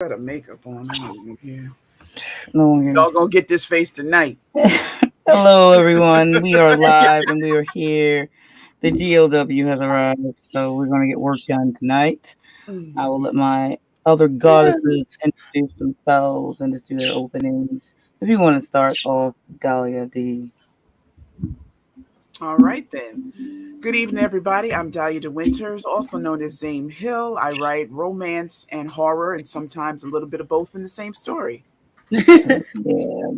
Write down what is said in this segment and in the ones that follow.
Got a makeup on. I don't even care. No one Y'all gonna get this face tonight. Hello, everyone. We are live and we are here. The G.O.W. has arrived, so we're going to get work done tonight. I will let my other goddesses introduce themselves and just do their openings. If you want to start off, Daildah D. All right then. Good evening, everybody. I'm Daildah DeWinters, also known as Zane Hill. I write romance and horror, and sometimes a little bit of both in the same story. Yeah,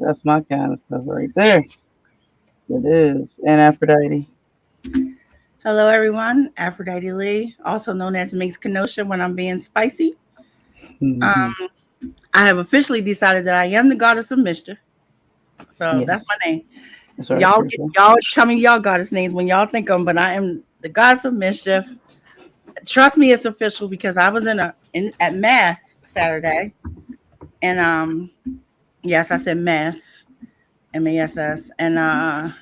that's my kind of stuff right there. It is. And Aphrodite. Hello, everyone. Aphrodite Lee, also known as Makes Kenosha when I'm being spicy. Mhm. I have officially decided that I am the goddess of mischief. So Yes. that's my name. That's right, Y'all, Crystal. y'all tell me y'all goddess names when y'all think of them, but I am the goddess of mischief. Trust me, it's official because I was at mass Saturday, and yes, I said mass, MASS, and I'm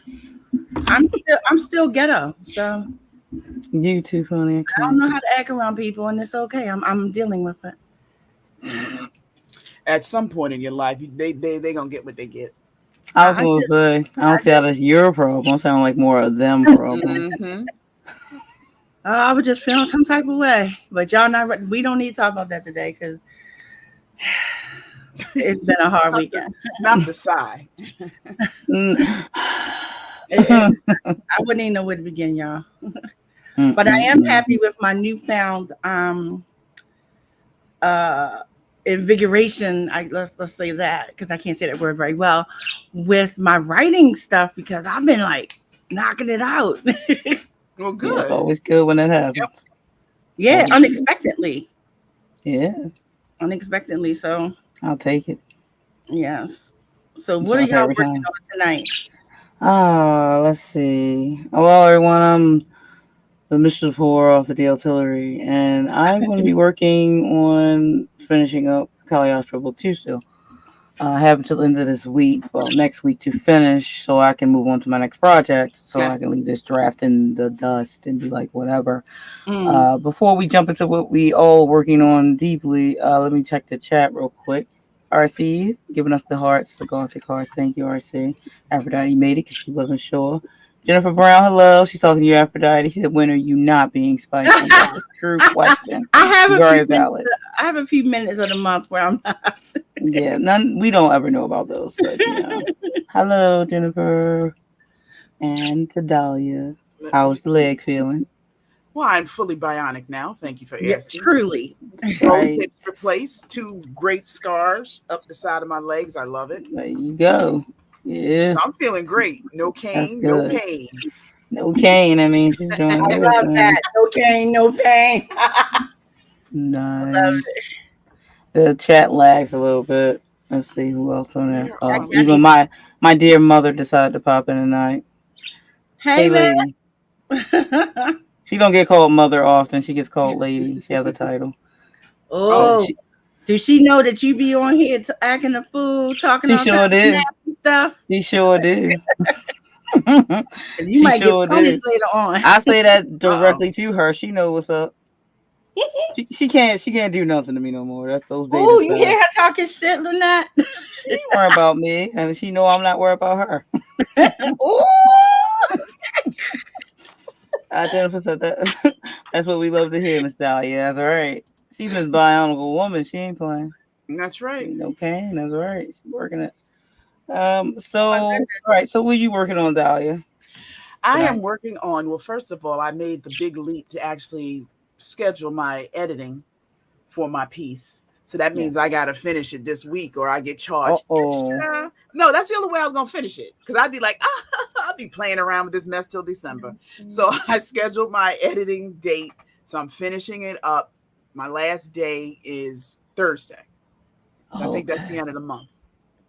still ghetto, so You too, Paone. I don't know how to act around people, and it's okay. I'm dealing with it. At some point in your life, they gonna get what they get. I was going to say, I don't see how that's your problem. It sounds like more of them problem. Mm-hmm. I was just feeling some type of way, but y'all not. We don't need to talk about that today because it's been a hard weekend. Not the sigh. I wouldn't even know where to begin, y'all. But I am happy with my newfound invigoration. Let's say that because I can't say that word very well with my writing stuff because I've been like knocking it out. Well, good. Yeah, it's always good when that happens. Yep. Yeah, unexpectedly. Yeah, unexpectedly. So I'll take it. yes. So what are y'all working on tonight? Let's see. Well, everyone, I'm the Mistress of Horror off the D Artillery, and I'm going to be working on finishing up Caliostro Book 2 still. I have until the end of this week, well, next week to finish so I can move on to my next project so I can leave this draft in the dust and be like, whatever. Before we jump into what we all working on deeply, let me check the chat real quick. RC giving us the hearts, the gothic hearts. Thank you, RC. Aphrodite made it because she wasn't sure. Jennifer Brown, hello. She's talking to you, Aphrodite. She said, "When are you not being spicy?" That's a true question. I have very valid. I have a few minutes of the month where I'm not. Yeah, none. We don't ever know about those. But hello, Jennifer, and to Daildah. How's the leg feeling? Well, I'm fully bionic now. Thank you for asking. Truly. Both hips replaced. 2 great scars up the side of my legs. I love it. There you go. Yeah. So I'm feeling great. No cane, no pain. No cane. I mean, she's doing good. I love that. No cane, no pain. Nice. The chat lags a little bit. Let's see who else on there. Even my dear mother decided to pop in tonight. Hey lady. She don't get called mother often. She gets called lady. She has a title. Does she know that you be on here acting a fool, talking all kinds of nasty stuff? She sure did. You might get punished later on. I say that directly to her. She knows what's up. She can't do nothing to me no more. That's those days. Oh, you hear her talking shit, Lynette? She ain't worried about me, and she know I'm not worried about her. Ooh. Jennifer said that. That's what we love to hear, Miss Daildah. That's all right. She's Miss Bionicle Woman. She ain't playing. That's right. No pain. That's right. She's working it. All right. So what are you working on, Daildah? I am working on. Well, first of all, I made the big leap to actually schedule my editing for my piece. So that means I got to finish it this week or I get charged extra. No, that's the only way I was going to finish it. Because I'd be like, I'll be playing around with this mess till December. So I scheduled my editing date. So I'm finishing it up. My last day is Thursday. I think that's the end of the month.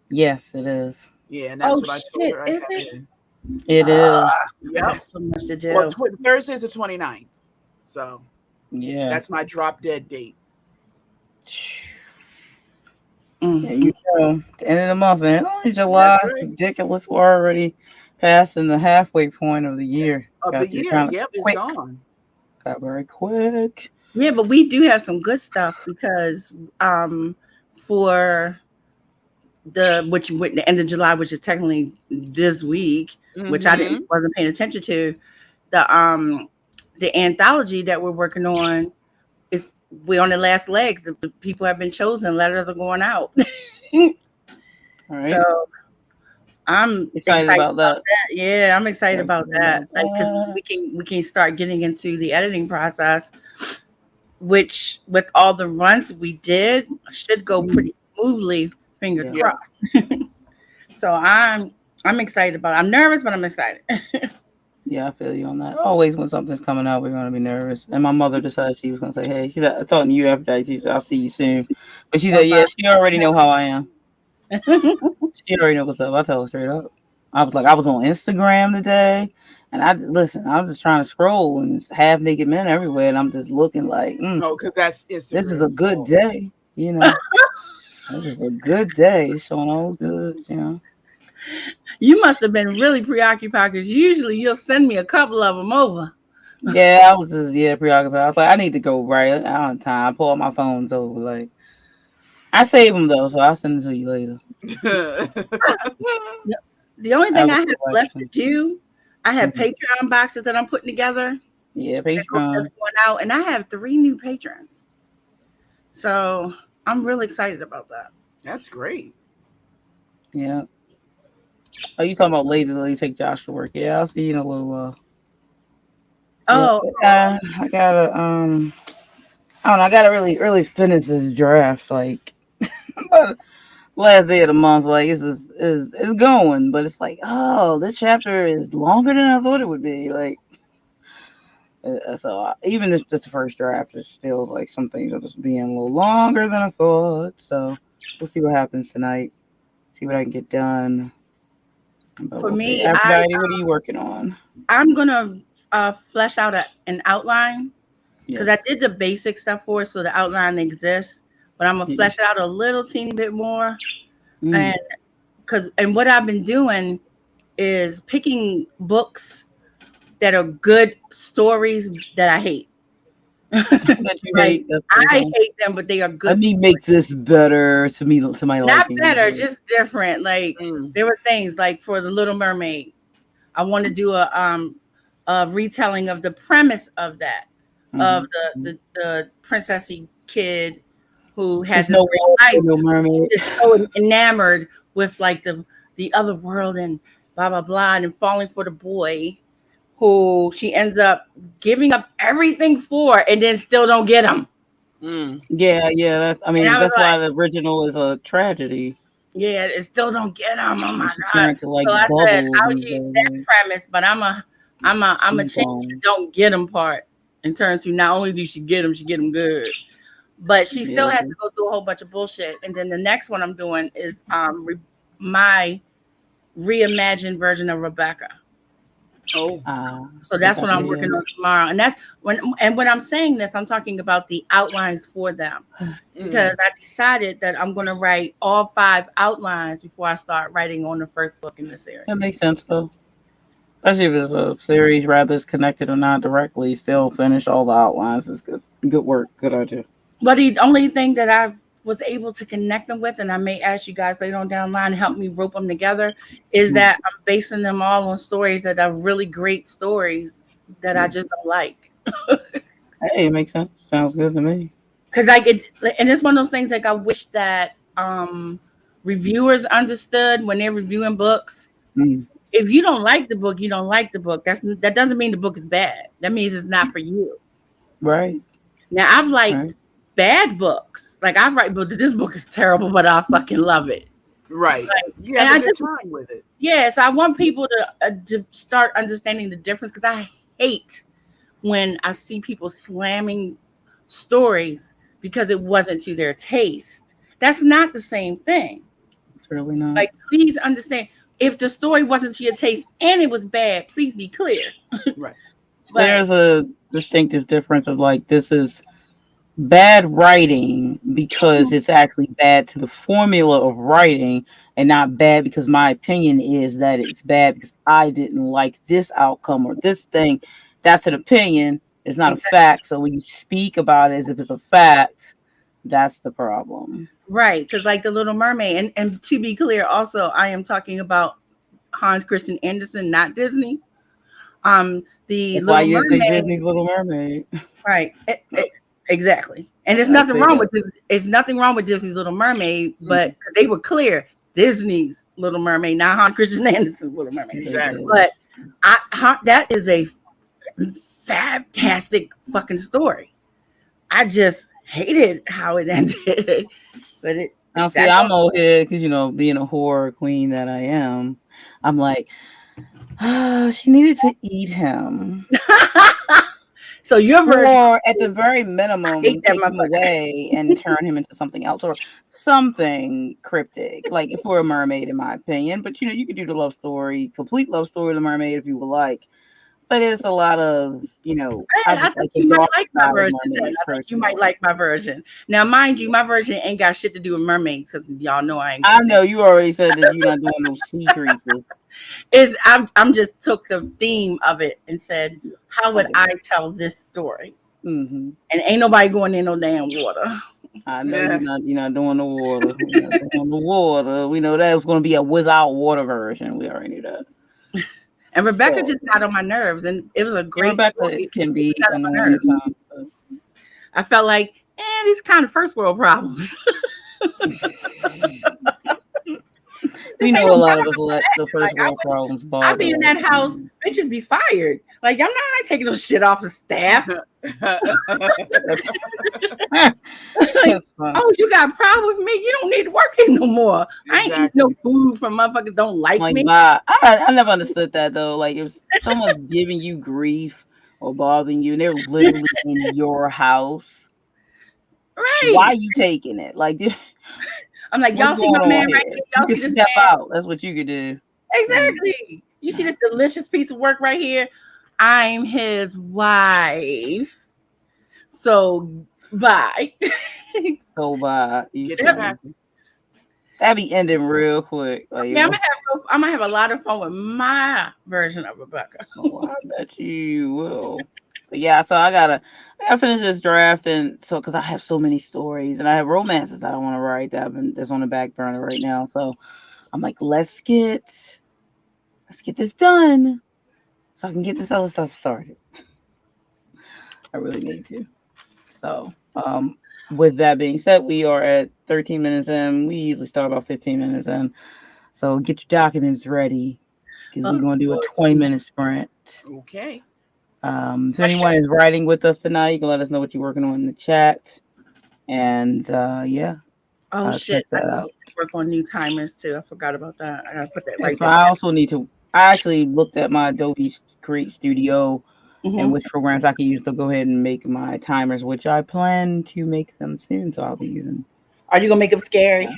Yes, it is. Yeah, and that's what I told her. Is it? It is. Yep. So much to do. Well, Thursday is the 29th. So yeah, that's my drop dead date. There you go. The end of the month, man. Only July. Right. Ridiculous. We're already passing the halfway point of the year. Yep, it's gone. Got very quick. Yeah, but we do have some good stuff because for the end of July, which is technically this week, which I wasn't paying attention to. The anthology that we're working on is we're on the last legs. The people have been chosen. Letters are going out. All right. So I'm excited about that. Yeah, I'm excited about that. Because we can start getting into the editing process, which with all the runs we did should go pretty smoothly. Fingers crossed. So I'm excited about it. I'm nervous, but I'm excited. Yeah, I feel you on that. Always when something's coming out, we're gonna be nervous. And my mother decided she was gonna say, "Hey," she's talking to you after that. She said, "I'll see you soon." But she said, "Yeah, she already know how I am. She already know what's up." I tell her straight up. I was on Instagram today, and I'm just trying to scroll, and it's half naked men everywhere, and I'm just looking like, because that's Instagram. This is a good day, you know. This is a good day. It's showing all good, you know. You must have been really preoccupied because usually you'll send me a couple of them over. Yeah, I was just preoccupied. I was like, I need to go right. I don't have time. I pull out my phones over. Like, I save them though, so I'll send them to you later. The only thing I have left to do, I have Patreon boxes that I'm putting together. Yeah, Patreon. That's going out, and I have 3 new patrons. So I'm really excited about that. That's great. Yeah. Oh, you talking about later? Let you take Josh to work. Yeah, I'll see you in a little while. Oh, yeah, I gotta I don't know. I gotta really finish this draft. Like, but last day of the month, like it's going, but it's like, oh, this chapter is longer than I thought it would be. Like, so even if the first draft is still like some things are just being a little longer than I thought. So we'll see what happens tonight. See what I can get done. But for me, Aphrodite, what are you working on? I'm gonna flesh out an outline because I did the basic stuff for it, so the outline exists. But I'm gonna flesh it out a little teeny bit more, and what I've been doing is picking books that are good stories that I hate. I hate them, but they are good. Let me make this better to me, to my liking. Not better, just different. Like there were things like for The Little Mermaid, I want to do a retelling of the premise of that, of the princessy kid who has this great life, is so enamored with like the other world and blah blah blah, and falling for the boy who she ends up giving up everything for, and then still don't get him. Yeah. That's why the original is a tragedy. Yeah, it still don't get him. Oh my god! So I said I'll use that premise, but I'm a change the don't get him part and turn to not only do she get him good, but she still has to go through a whole bunch of bullshit. And then the next one I'm doing is my reimagined version of Rebecca. So that's what I'm working on tomorrow, and that's when I'm saying this, I'm talking about the outlines for them because I decided that I'm going to write all 5 outlines before I start writing on the first book in the series. That makes sense, though. Especially if it's a series, rather it's connected or not directly, still finish all the outlines is good. Good work. Good idea. But the only thing that I was able to connect them with, and I may ask you guys later on down the line to help me rope them together, is that I'm basing them all on stories that are really great stories that I just don't like. Hey, it makes sense. Sounds good to me. Because and it's one of those things like I wish that reviewers understood when they're reviewing books. If you don't like the book, you don't like the book. That doesn't mean the book is bad. That means it's not for you. Right. Now I've liked bad books. Like I write books. This book is terrible, but I fucking love it. Right. You have a good time with it. Yes, I want people to start understanding the difference because I hate when I see people slamming stories because it wasn't to their taste. That's not the same thing. It's really not. Like, please understand. If the story wasn't to your taste and it was bad, please be clear. Right. There's a distinctive difference of like this is bad writing because it's actually bad to the formula of writing and not bad because my opinion is that it's bad because I didn't like this outcome or this thing. That's an opinion. It's not a fact. So when you speak about it as if it's a fact, that's the problem. Right, because like the Little Mermaid, and to be clear, also I am talking about Hans Christian Andersen, not Disney. The That's why Little you say Mermaid, Disney's Little Mermaid. right? Exactly, and there's That's nothing it. wrong with this. There's nothing wrong with Disney's Little Mermaid, but they were clear Disney's Little Mermaid, not Hans Christian Andersen's Little Mermaid. Exactly. But that is a fantastic fucking story. I just hated how it ended, but it. Now, see, I'm over here because, being a horror queen that I am, I'm like, she needed to eat him. So your version, or at the very minimum, take him away and turn him into something else, or something cryptic, like if we're a mermaid, in my opinion. But you could do the love story, complete love story of the mermaid if you would like. But it's a lot of, I think you might like my version. I think you might like my version. Now, mind you, my version ain't got shit to do with mermaids because y'all know I ain't. I know you already said that you're not doing those sea creatures. I'm just took the theme of it and said, how would I tell this story? Mm-hmm. And ain't nobody going in no damn water. I know you're not doing the water. You're not doing the water. We know that was going to be a without water version. We already knew that. And Rebecca just got on my nerves, and it was a great. Rebecca can be annoying at times. I felt like, these kind of first world problems. We know a lot of us let the first world problems bother. I'll be in that house, bitches be fired. Like, I'm not taking no shit off the staff. Like, oh, you got a problem with me? You don't need to work here no more. Exactly. I ain't eating no food from motherfuckers don't like me. I never understood that though. Like, if someone's giving you grief or bothering you, and they're literally in your house, right? Why are you taking it? Like, I'm like, y'all see my man right here? Y'all you see can this step out. That's what you could do. Exactly. You see this delicious piece of work right here? I'm his wife. So bye. So bye. That'd be ending real quick. Like, I'm gonna have a lot of fun with my version of Rebecca. Oh, I bet you will. But yeah, so I gotta finish this draft, and so because I have so many stories and I have romances I don't want to write that's on the back burner right now. So I'm like, let's get this done so I can get this other stuff started. I really need to. So with that being said, we are at 13 minutes in. We usually start about 15 minutes in. So get your documents ready because we're going to do a 20-minute sprint. Okay. If anyone is writing with us tonight, you can let us know what you're working on in the chat. And yeah. Oh shit! I need to work on new timers too. I forgot about that. I gotta put that right there. I also need to. I actually looked at my Adobe Create Studio and which programs I can use to go ahead and make my timers, which I plan to make them soon. So I'll be using. Are you gonna make them scary? Yeah.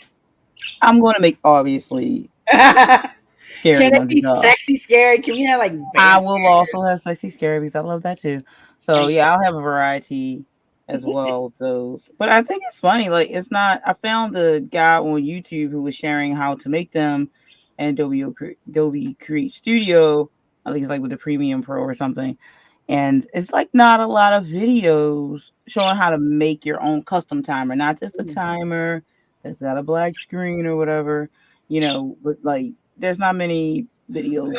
I'm going to make obviously. Scary. Can it be sexy scary? Can we have like I will also have sexy scary because I love that too. So yeah, I'll have a variety as well of those. But I think it's funny, like it's not I found the guy on YouTube who was sharing how to make them in Adobe Create Studio. I think it's like with the Premium Pro or something. And it's like not a lot of videos showing how to make your own custom timer, not just a timer that's got a black screen or whatever, but like there's not many videos.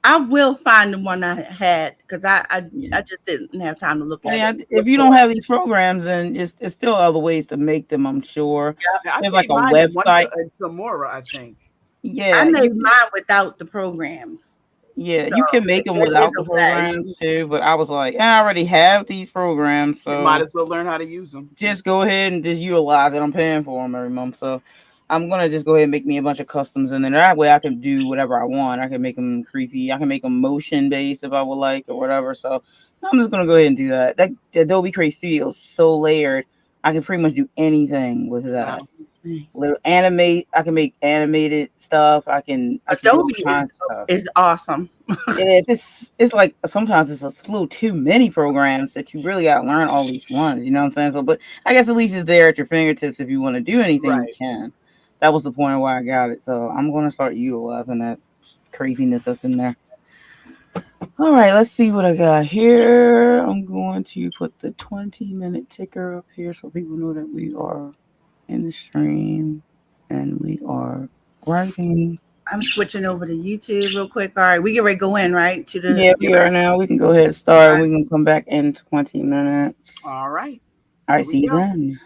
I will find the one I had because I just didn't have time to look at it. If you don't have these programs, then it's still other ways to make them, I'm sure. Yeah, there's like a website. Tamara, I think. Yeah. I made mine without the programs. Yeah, so you can make them without the programs too, but I was like, I already have these programs, so you might as well learn how to use them. Just go ahead and just utilize it. I'm paying for them every month, so I'm gonna just go ahead and make me a bunch of customs, and then that way I can do whatever I want. I can make them creepy. I can make them motion based if I would like or whatever. So I'm just gonna go ahead and do that. That Adobe Create Studio is so layered. I can pretty much do anything with that. Little animate. I can make animated stuff. Adobe is awesome. It is. It's like sometimes it's a little too many programs that you really got to learn all these ones. You know what I'm saying? So, but I guess at least it's there at your fingertips if you want to do anything. You can. That was the point of why I got it. So I'm going to start utilizing that craziness that's in there. All right, let's see what I got here. I'm going to put the 20-minute ticker up here so people know that we are in the stream, and we are writing. I'm switching over to YouTube real quick. All right, we get ready to go in, right? To the Yeah, we are now. We can go ahead and start. We can come back in 20 minutes. All right. All right, see you then.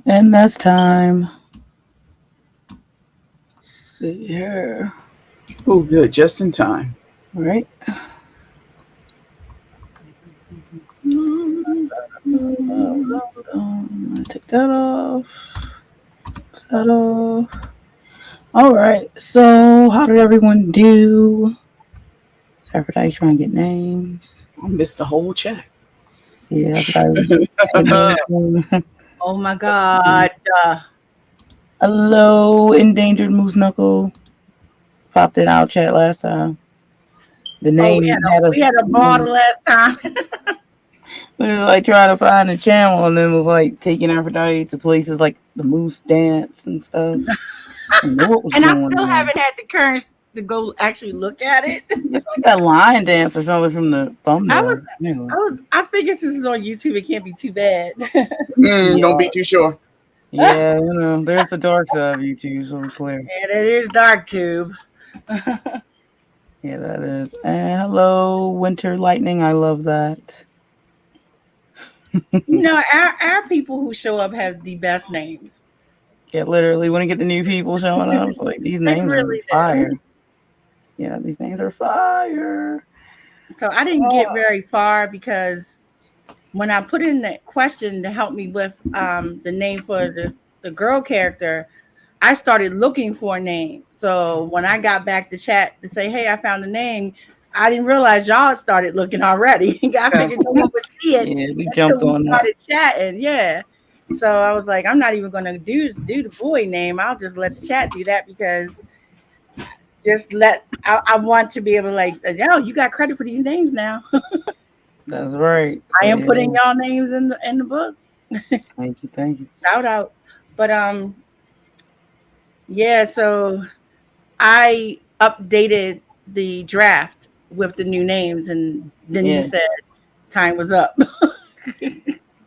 And that's time. Let's see here. Oh, good. Just in time. Right. Take that off. That off. All right. So, how did everyone do? Is everybody trying to get names? I missed the whole chat. Yeah, everybody was. Oh my God. Hello, endangered moose knuckle. Popped in our chat last time. The name We had a ball the last time. We was like trying to find a channel, and then was like taking Aphrodite to places like the moose dance and stuff. And I still haven't had the courage to go actually look at it. It's like that lion dance or something from the thumbnail. I figured since it's on YouTube, it can't be too bad. Don't be too sure. Yeah, there's the dark side of YouTube, so it's clear. And it is dark tube. Yeah, that is. And hello, Winter Lightning. I love that. Our people who show up have the best names. Yeah, literally, when I get the new people showing up, it's like these names really are fire. Yeah, these names are fire. So I didn't get very far because when I put in the question to help me with the name for the girl character, I started looking for a name. So when I got back to chat to say, hey, I found a name, I didn't realize y'all started looking already. I figured no one would see it. Yeah, we jumped on that. Started chatting, yeah. So I was like, I'm not even going to do the boy name. I'll just let the chat do that because I want to be able to like, you got credit for these names now. That's right. I am putting y'all names in the book. Thank you. Shout outs. But yeah, so I updated the draft with the new names, and then you said time was up.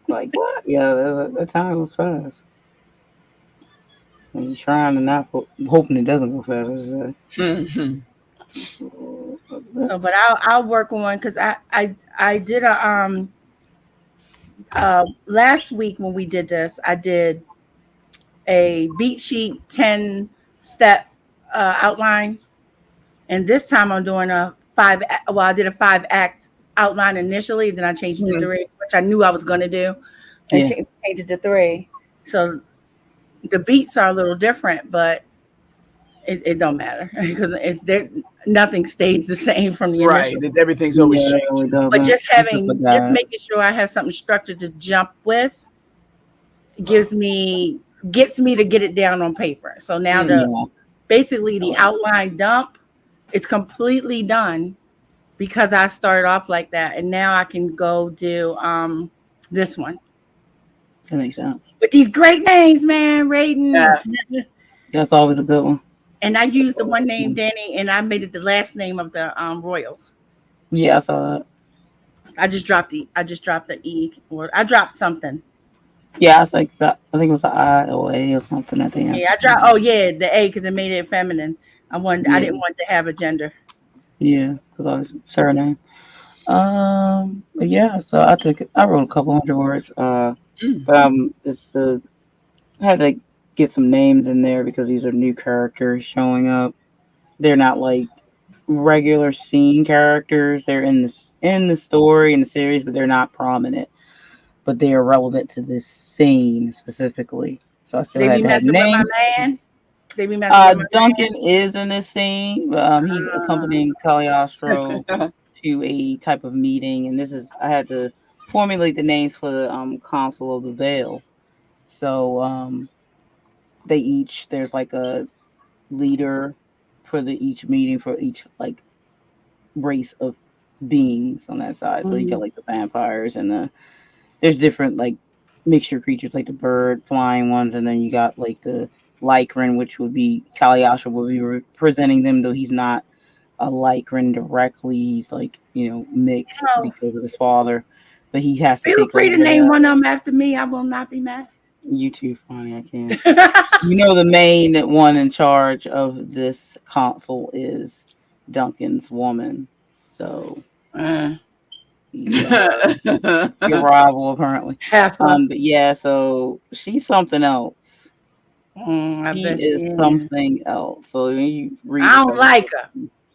Like what? Yeah, the time was fast. I'm trying to not hoping it doesn't go fast. So, but I'll work on because I did a last week when we did this, I did a beat sheet 10-step outline, and this time I'm doing a 5. Well, I did a 5-act outline initially, then I changed it to 3, which I knew I was going to do, and changed it to 3. So the beats are a little different, but it don't matter because nothing stays the same from the initial. Right, everything's always changed. But just making sure I have something structured to jump with gets me to get it down on paper. So now basically the outline dump, it's completely done because I started off like that, and now I can go do this one. That makes sense. With these great names, man, Raiden. Yeah. That's always a good one. And I used the one name Danny, and I made it the last name of the Royals. Yeah, I saw that. I just dropped the E, or I dropped something. Yeah, I was like that. I think it was the I or A or something. I think. Yeah, I dropped. Oh yeah, the A because it made it feminine. I didn't want to have a gender. Yeah, because I was surname. But yeah, so I wrote a couple hundred words. But I had to get some names in there because these are new characters showing up. They're not like regular scene characters. They're in the story in the series, but they're not prominent. But they are relevant to this scene specifically. So I still had to have names. They be messing with my Duncan is in this scene. He's accompanying Caliostro to a type of meeting, and I had to formulate the names for the Council of the Veil. So there's like a leader for each meeting for each like race of beings on that side. So you got like the vampires and there's different like mixture creatures like the bird flying ones, and then you got like the Lycran, which would be Cagliostro will be representing them, though he's not a Lycran directly. He's like mixed because of his father, but he has to. Feel free to name one of them after me. I will not be mad. You too funny. I can't. The main one in charge of this council is Duncan's woman. So Yeah, your rival apparently. Heifer. But yeah, so she's something else. I She bet she is is. something else. So when you read I this, don't like her.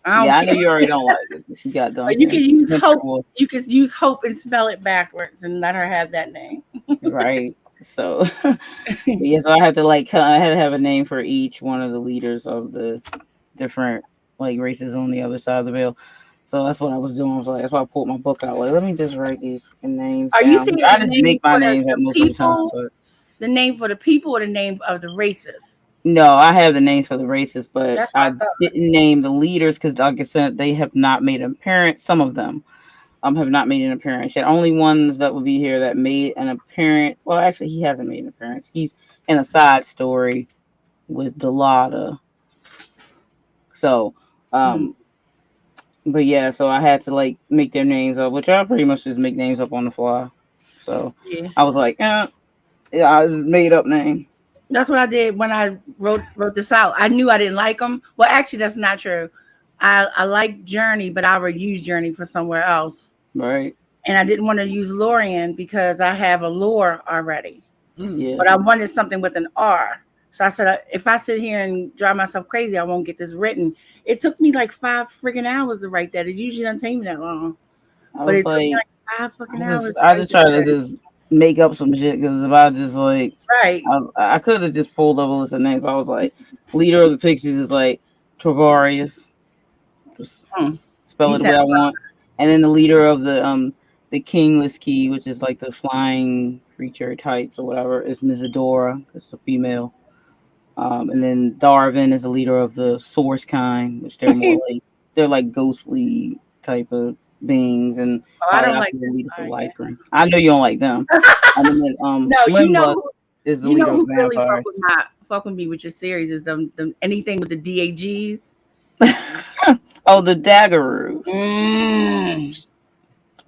I don't yeah, I know care. you already don't like it. But she got done But you here. can use hope. Well, You can use hope and spell it backwards and let her have that name. right. So, but yeah, so I had to like I had to have a name for each one of the leaders of the different like races on the other side of the veil. So that's what I was doing. I was like, that's why I pulled my book out. Like, let me just write these fucking names Are you down. saying I the just name make my for names the at most of the time, people? but The name for the people or the name of the races? no, I have the names for the races, but That's what I I thought. didn't name the leaders because, like I said, they have not made an appearance. Some of them have not made an appearance yet. Only ones that will be here that made an appearance. Well, actually, he hasn't made an appearance. He's in a side story with Daildah. So, Mm, um, but yeah, so I had to like make their names up, which I pretty much just make names up on the fly. So yeah. I was like, yeah, I just made up name. That's what I did when I wrote this out. I knew I didn't like them. Well, actually, that's not true. I like Journey, but I would use Journey for somewhere else. Right. And I didn't want to use Lorian because I have a lore already. Yeah. But I wanted something with an R. So I said, if I sit here and drive myself crazy, I won't get this written. It took me like 5 freaking hours to write that. It usually doesn't take me that long. I But was it took me like, like 5 fucking hours to I write just this try to shit. just make up some shit because if I just like, Right. I could have just pulled up a list of names. I was like, leader of the Pixies is like Travarius, just Hmm. spell You it the said, way I want, and then the leader of the Kingless Key, which is like the flying creature types or whatever, is Mizadora. It's a female. And then Darwin is the leader of the Source kind, which they're like ghostly type of beings, and oh, I don't Kaliaki like is the this leader for part yet. Lycran. I know you don't like them. And then No, Limbus is the you know leader of who really vampires. fuck with me with your series is them anything with the DAGs. Oh, the Daggeroos. Mm.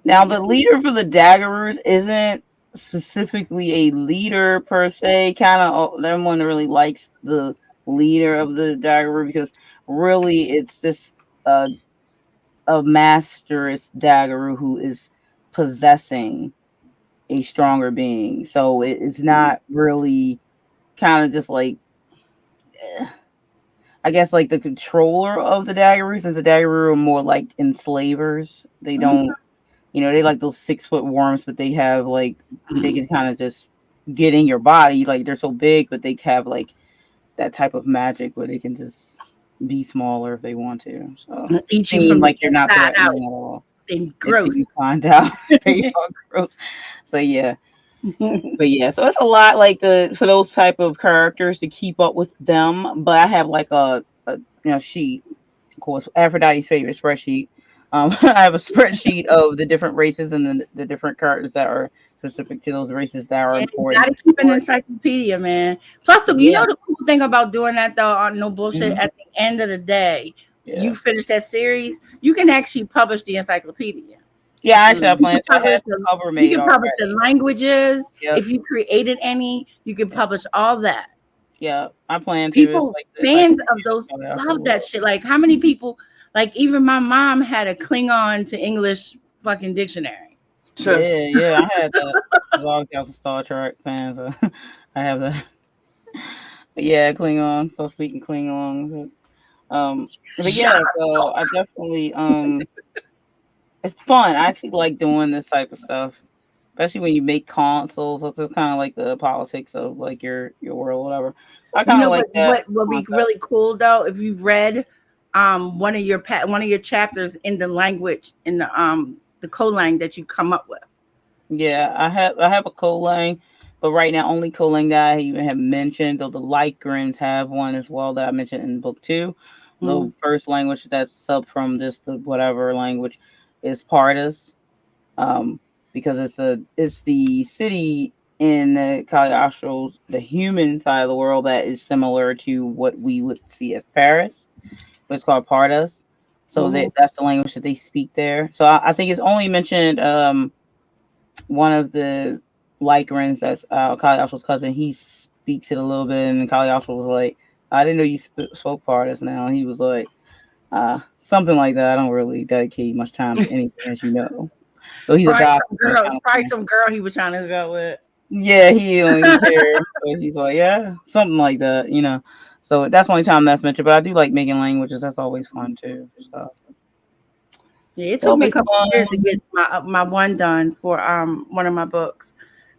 Now, the leader for the Daggeroos isn't specifically a leader per se. Kind of, everyone really likes the leader of the Daggeroo because really it's just a masterous Daggeroo who is possessing a stronger being. So it's not really kind of just like, I guess, like the controller of the Daggeroo, since the Daggeroo are more like enslavers. They don't, they like those 6 foot worms, but they have like, they can kind of just get in your body. Like they're so big, but they have like that type of magic where they can just be smaller if they want to. So Eat you seem from the like you're not inside out. threatening at all And until gross. you find out they are gross. So yeah. But yeah, so it's a lot like for those type of characters to keep up with them. But I have like a sheet, of course, Aphrodite's favorite spreadsheet. I have a spreadsheet of the different races and the different characters that are specific to those races that are Yeah, you important. gotta keep an encyclopedia, man. Plus, you Yeah. know the cool thing about doing that though, on no bullshit. Mhm. At the end of the day, Yeah. you finish that series, you can actually publish the encyclopedia. Yeah, actually, I You plan can to. I publish have the cover you made can publish the already. languages. Yep. If you created any, you can publish all that. Yeah, I plan to. It's People, like the fans of those love encyclopedia. that shit. Like, how many people? Like, even my mom had a Klingon to English fucking dictionary. Yeah, I had that. Obviously, I was a Star Trek fan, so I have that. But yeah, Klingon. So speaking Klingon, but yeah, so I definitely it's fun. I actually like doing this type of stuff, especially when you make consoles. It's just kind of like the politics of like your world, whatever. So I You kind of know like that what would be concept. really cool though if you read one of your chapters in the language in the co-lang that you come up with. Yeah, I have a Colang, but right now only Colang that I even have mentioned. Though the Lycrans have one as well that I mentioned in book 2. The Mm. first language that's sub from this the whatever language is Pardus, um, because it's the city in Caliostro, the human side of the world that is similar to what we would see as Paris, but it's called Pardus. So Mm-hmm. that's the language that they speak there. So I think it's only mentioned one of the Lycrans that's Caliostro's cousin. He speaks it a little bit, and Caliostro was like, "I didn't know you spoke Pardus." Now and he was like, something like that. I don't really dedicate much time to anything, as you know. So he's a doctor. Probably some girl he was trying to go with. Yeah, he don't even care. So he's like, yeah, something like that, So that's the only time that's mentioned. But I do like making languages. That's always fun too. So yeah, it took me a couple of years to get my one done for one of my books,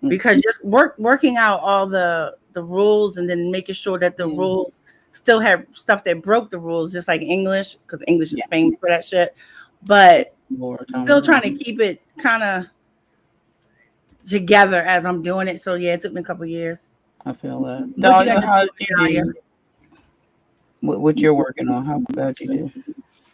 because just working out all the rules and then making sure that the rules still have stuff that broke the rules, just like English, because English is famous for that shit. But still trying to keep it kind of together as I'm doing it. So yeah, it took me a couple of years. I feel that. How did you do? What you're working on? How about you do?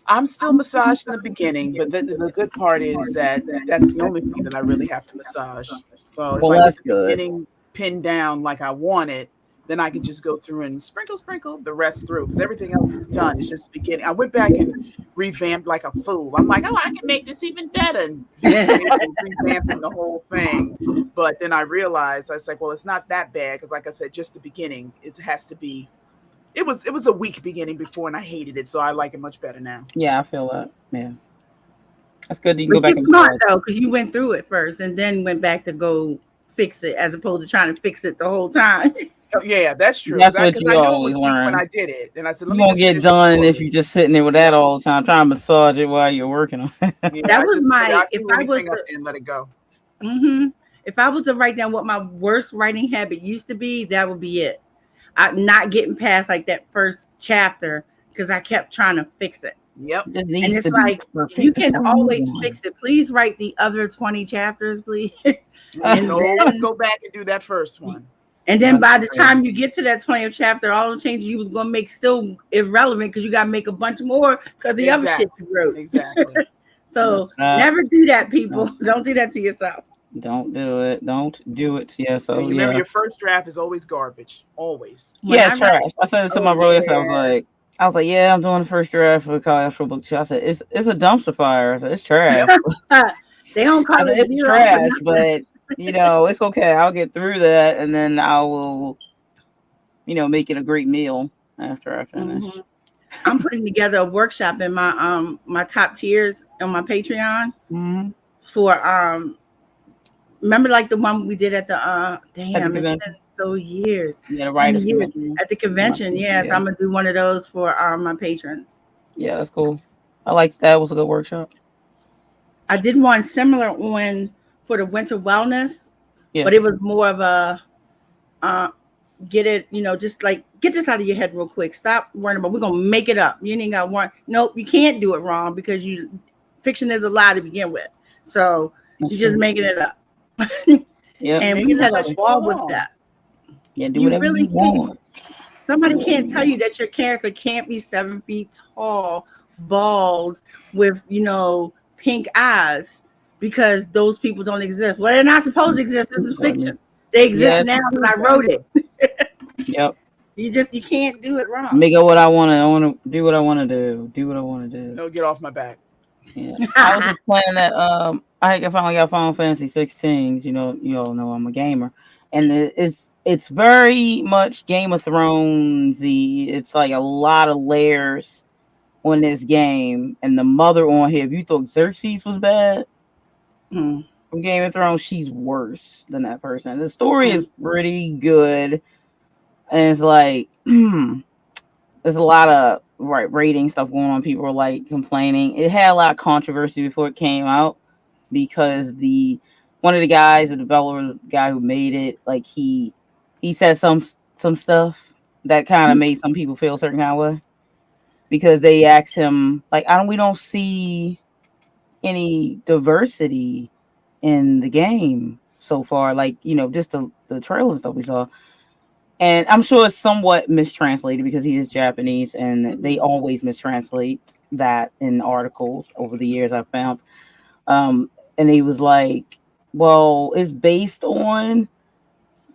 I'm still massaged in the beginning, but the good part is that that's the only thing that I really have to massage. So if I get the beginning pinned down like I want it, then I can just go through and sprinkle the rest through, because everything else is done. It's just the beginning. I went back and revamped like a fool. I'm like, I can make this even better, and revamping the whole thing. But then I realized, I was like, well, it's not that bad, because like I said, just the beginning, it has to be. It was a weak beginning before, and I hated it, so I like it much better now. Yeah, I feel that. Yeah, that's good. You can go back. It's smart though, because you went through it first and then went back to go fix it, as opposed to trying to fix it the whole time. Yeah, that's true. That's what you always learn when I did it. And I said, you won't get done if you just sitting there with that all the time, trying to massage it while you're working on it. That was my. If I was and let it go. If I was to write down what my worst writing habit used to be, that would be it. I'm not getting past like that first chapter because I kept trying to fix it. Yep. And it's like, you can always fix it. Please write the other 20 chapters, please. And always go back and do that first one. And then by the time you get to that 20th chapter, all the changes you was going to make still irrelevant, because you got to make a bunch more because the other shit you wrote. Exactly. So never do that, people. Don't do that to yourself. Don't do it. Don't do it. Yeah. So remember, your first draft is always garbage. Always. Yeah, trash. I said it to my brother. I was like, yeah, I'm doing the first draft for the Caliostro book 2. I said, it's a dumpster fire. I said, it's trash. They don't call it it's trash, but it's okay. I'll get through that, and then I will, make it a great meal after I finish. I'm putting together a workshop in my my top tiers on my Patreon for remember like the one we did at the it's been so years. Yeah, the writers convention. At the convention, yes. I'm gonna do one of those for my patrons. Yeah, that's cool. I like that. It was a good workshop. I did one similar on for the winter wellness, but it was more of a get it, just like get this out of your head real quick. Stop worrying about, we're gonna make it up. You ain't got one. Nope, you can't do it wrong, because fiction is a lie to begin with. So you're just making it up. And we had a ball with that. Yeah, do whatever you want. Somebody can't tell you that your character can't be 7 feet tall, bald, with pink eyes, because those people don't exist. Well, they're not supposed to exist. This is fiction. They exist now because I wrote it. Yep. You can't do it wrong. Make it what I want to. I want to do what I want to do. Do what I want to do. No, get off my back. Yeah. I was just playing that. I finally got Final Fantasy 16. You all know I'm a gamer, and it's very much Game of Thrones-y. It's like a lot of layers on this game, and the mother on here. If you thought Xerxes was bad from Game of Thrones, she's worse than that person. The story is pretty good, and it's like there's a lot of rating stuff going on. People are like complaining. It had a lot of controversy before it came out, because one of the guys, the developer, the guy who made it, like he said some stuff that kind of made some people feel a certain kind of way, because they asked him like, we don't see any diversity in the game so far, like just the trailers that we saw. And I'm sure it's somewhat mistranslated, because he is Japanese, and they always mistranslate that in articles over the years I've found. And he was like, well, it's based on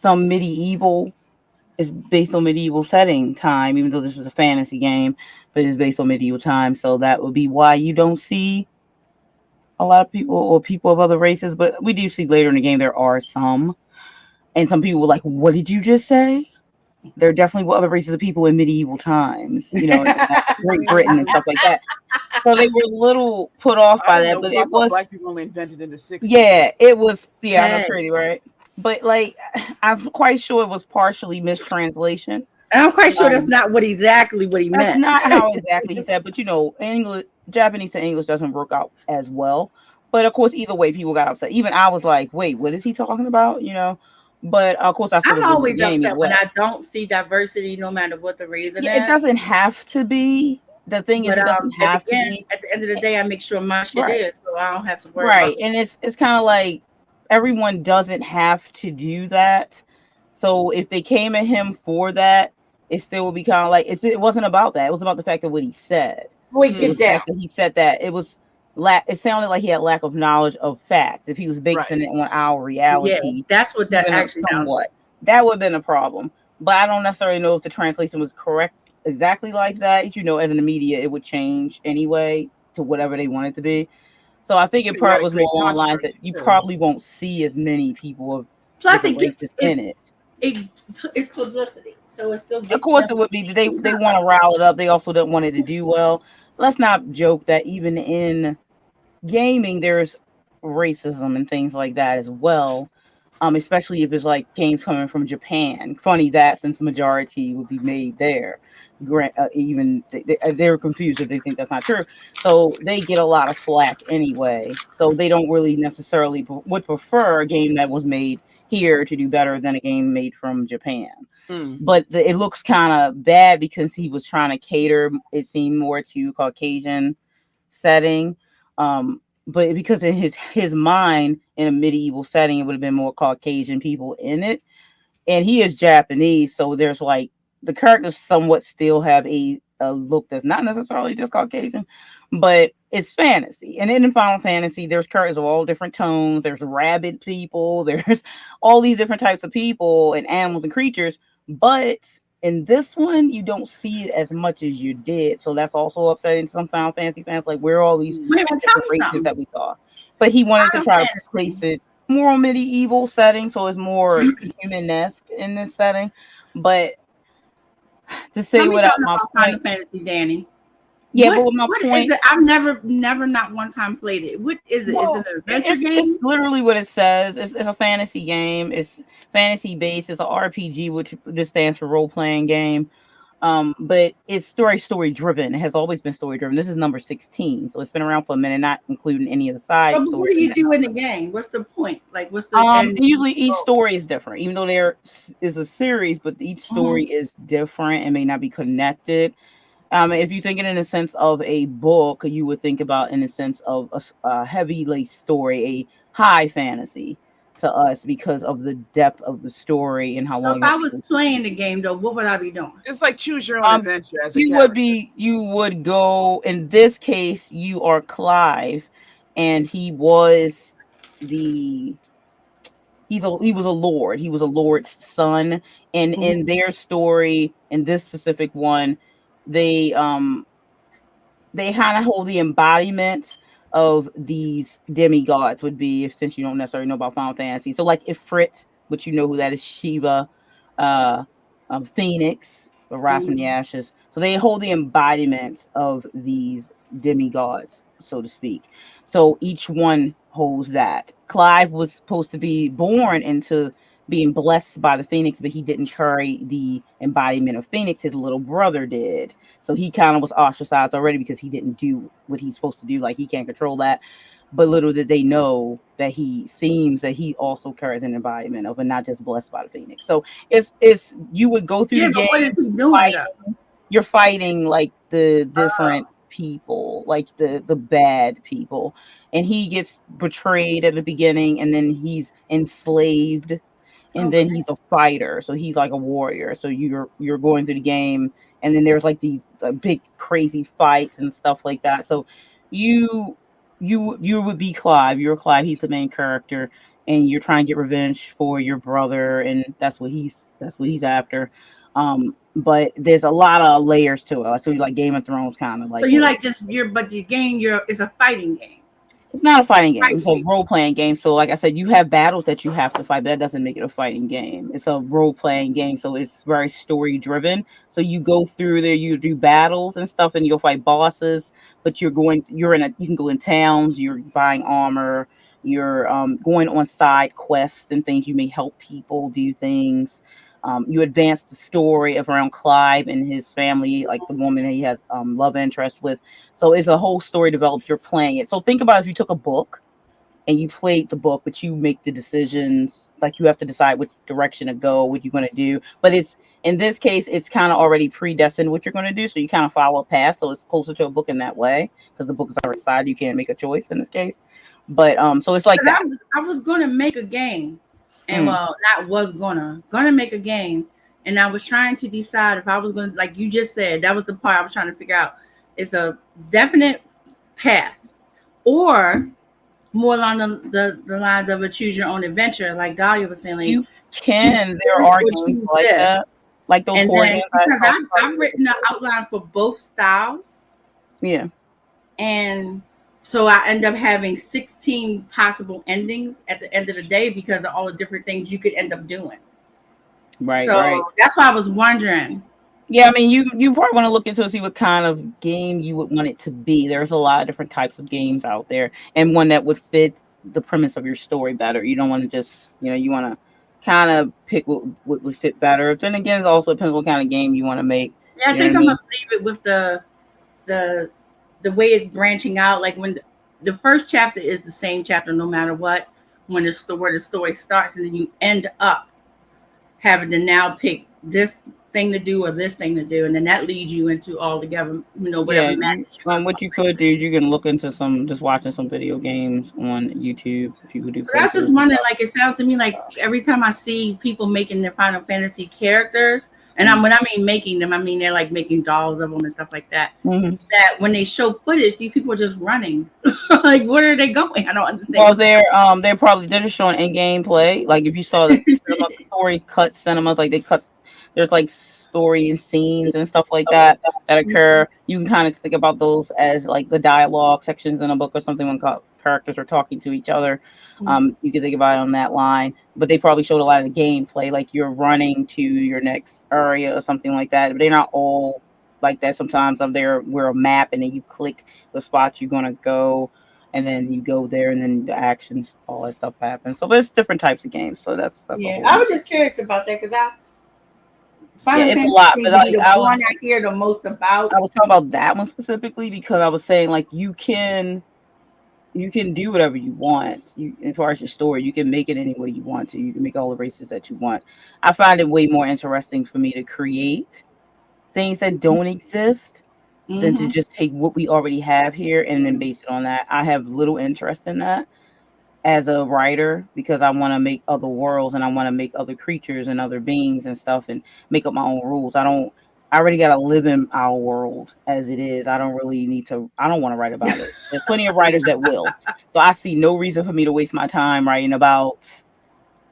medieval setting time, even though this is a fantasy game, but it's based on medieval time. So that would be why you don't see a lot of people or people of other races. But we do see later in the game there are some. And some people were like, what did you just say? there definitely were other races of people in medieval times, you know, in Great Britain and stuff like that. So they were a little put off I by didn't that, know. but I it thought was, black people only invented in the 60s. yeah, it was, yeah, I know it's Hey, crazy, right? But like, I'm quite sure it was partially mistranslation. and I'm quite sure that's Um, not exactly what he that's meant. not how exactly he said, but you know, English, Japanese to English doesn't work out as well. But of course, either way, people got upset. Even I was like, "Wait, what is he talking about?" You know. But of course, I still I'm enjoyed the always game either upset when way. I don't see diversity, no matter what the reason Yeah, it is. doesn't have to be. The thing is, But it doesn't at the have to end, be. at the end of the day, I make sure my shit Right. is, so I don't have to worry Right. about. And it's kind of like everyone doesn't have to do that. So if they came at him for that, it still would be kind of like it wasn't about that. It was about the fact of what he said. Wait, It get was the Mm, down. fact that he said that it was it sounded like he had lack of knowledge of facts. If he was right. basing it on our Yeah, reality, that's what that even actually sounds like. somewhat, that would have been a problem. But I don't necessarily know if the translation was correct exactly like that. You know, as in the media, it would change anyway to whatever they want it to be. So I think it You part had a was more great along the lines that controversy you too. probably won't see as many people of Plus, different races in it. it it's publicity, so it still Of gets course, them it to would be see they you. they want to rile it up. They also don't want it to do well. Let's not joke that even in gaming, there's racism and things like that as well. Especially if it's like games coming from Japan. Funny that since the majority would be made there, even they're confused if they think that's not true. So they get a lot of flack anyway. So they don't really necessarily would prefer a game that was made here to do better than a game made from Japan. Mm. But it looks kind of bad because he was trying to cater, it seemed, more to Caucasian setting. But because in his mind, in a medieval setting, it would have been more Caucasian people in it, and he is Japanese, so there's like the characters somewhat still have a look that's not necessarily just Caucasian, but it's fantasy. And then in Final Fantasy, there's characters of all different tones. There's rabid people. There's all these different types of people and animals and creatures, but in this one, you don't see it as much as you did. So that's also upsetting to some Final Fantasy fans. Like, where are all these Mm. Wait a minute, tell different me races something. that we saw? But he wanted to Final try to place Fantasy. it more medieval setting, so it's more human-esque in this setting. But to Tell say me without something my about Final point, Fantasy, Danny. yeah, but with my What is point, it? I've never not one time played it. What is it? Is it well, an adventure it's game? literally what it says. It's a fantasy game. It's fantasy based. It's an RPG, which this stands for role playing game. But it's story driven. It has always been story driven. This is number 16, so it's been around for a minute, not including any of the So, side but what stories do in you that do in the number. game? What's the point? Like, what's the end Usually each goal? story is different, even though there is a series, but each story Mhm. is different and may not be connected. If you think it in the sense of a book, you would think about in the sense of a heavy laced story, a high fantasy to us because of the depth of the story and how So, long if you have I to was go through. playing the game, though, what would I be doing? It's like choose your own Um, adventure as a character. you would go, in this case, you are Clive, and the he was a lord. He was a lord's son, and Mhm. in their story, in this specific one, they um they kind of hold the embodiment of these demigods would be, since you don't necessarily know about Final Fantasy. So like Ifrit, which you know who that is, Shiva, uh, Phoenix, the Rise from the Mhm. Ashes. So they hold the embodiment of these demigods, so to speak. So each one holds that. Clive was supposed to be born into being blessed by the Phoenix, but he didn't carry the embodiment of Phoenix. His little brother did. So he kind of was ostracized already because he didn't do what he's supposed to do. Like, he can't control that. But little did they know that he seems that he also carries an embodiment of, and not just blessed by the Phoenix. So it's you would go through Yeah, the but what game is he doing though? fighting. You're fighting like the different people, like the bad people, and he gets betrayed at the beginning, and then he's enslaved, and then Okay. he's a fighter, so he's like a warrior. So you're going through the game, and then there's like these big crazy fights and stuff like that. So you you would be Clive. You're Clive. He's the main character, and you're trying to get revenge for your brother, and that's what he's after. But there's a lot of layers to it. So you like Game of Thrones kind of So like you layers. like just you're, but the game you're is a fighting game. It's not a fighting game. It's a role-playing game. So, like I said, you have battles that you have to fight, but that doesn't make it a fighting game. It's a role-playing game, so it's very story-driven. So you go through there, you do battles and stuff, and you'll fight bosses. But you can go in towns. You're buying armor. You're going on side quests and things. You may help people do things. You advance the story of around Clive and his family, like the woman he has love interest with. So it's a whole story developed. You're playing it. So think about if you took a book and you played the book, but you make the decisions. Like you have to decide which direction to go, what you're going to do. But in this case, it's kind of already predestined what you're going to do. So you kind of follow a path. So it's closer to a book in that way because the book is already decided. You can't make a choice in this case. But so it's like that. I was going to make a game. And gonna make a game, and I was trying to decide if I was gonna, like you just said, that was the part I was trying to figure out. It's a definite path, or more along the lines of a choose your own adventure, like Dahlia was saying. Like, you can. There are games like that, like those. And then, because I've written an outline for both styles. Yeah, and so I end up having 16 possible endings at the end of the day because of all the different things you could end up doing. Right. So right. That's why I was wondering. Yeah, I mean, you probably want to look into see what kind of game you would want it to be. There's a lot of different types of games out there, and one that would fit the premise of your story better. You don't want to just, you want to kind of pick what would fit better. Then again, it also depends what kind of game you want to make. Yeah, I think I'm gonna leave it with the way it's branching out. Like when the first chapter is the same chapter no matter what, where the story starts, and then you end up having to now pick this thing to do or this thing to do, and then that leads you into all together, whatever. What you could do, you can look into just watching some video games on YouTube if you would do. But I was just wondering, like, it sounds to me like every time I see people making their Final Fantasy characters, and when I mean making them, I mean they're like making dolls of them and stuff like that. Mm-hmm. That when they show footage, these people are just running. Like, where are they going? I don't understand. Well, they're just showing in-game play. Like if you saw the story cut cinemas, like there's like story and scenes and stuff like that occur. You can kind of think about those as like the dialogue sections in a book or something when characters are talking to each other. You can think about it on that line, but they probably showed a lot of the gameplay, like you're running to your next area or something like that. But they're not all like that. Sometimes we're a map, and then you click the spot you're gonna go, and then you go there, and then the actions, all that stuff happens. So there's different types of games. So that's yeah. I was just curious about that because it's a lot, but I hear the most about. I was talking about that one specifically because I was saying like you can do whatever you want. As far as your story, you can make it any way you want to. You can make all the races that you want. I find it way more interesting for me to create things that don't exist than to just take what we already have here and then base it on that. I have little interest in that as a writer because I want to make other worlds and I want to make other creatures and other beings and stuff and make up my own rules. I already got to live in our world as it is. I don't want to write about it. There's plenty of writers that will. So I see no reason for me to waste my time writing about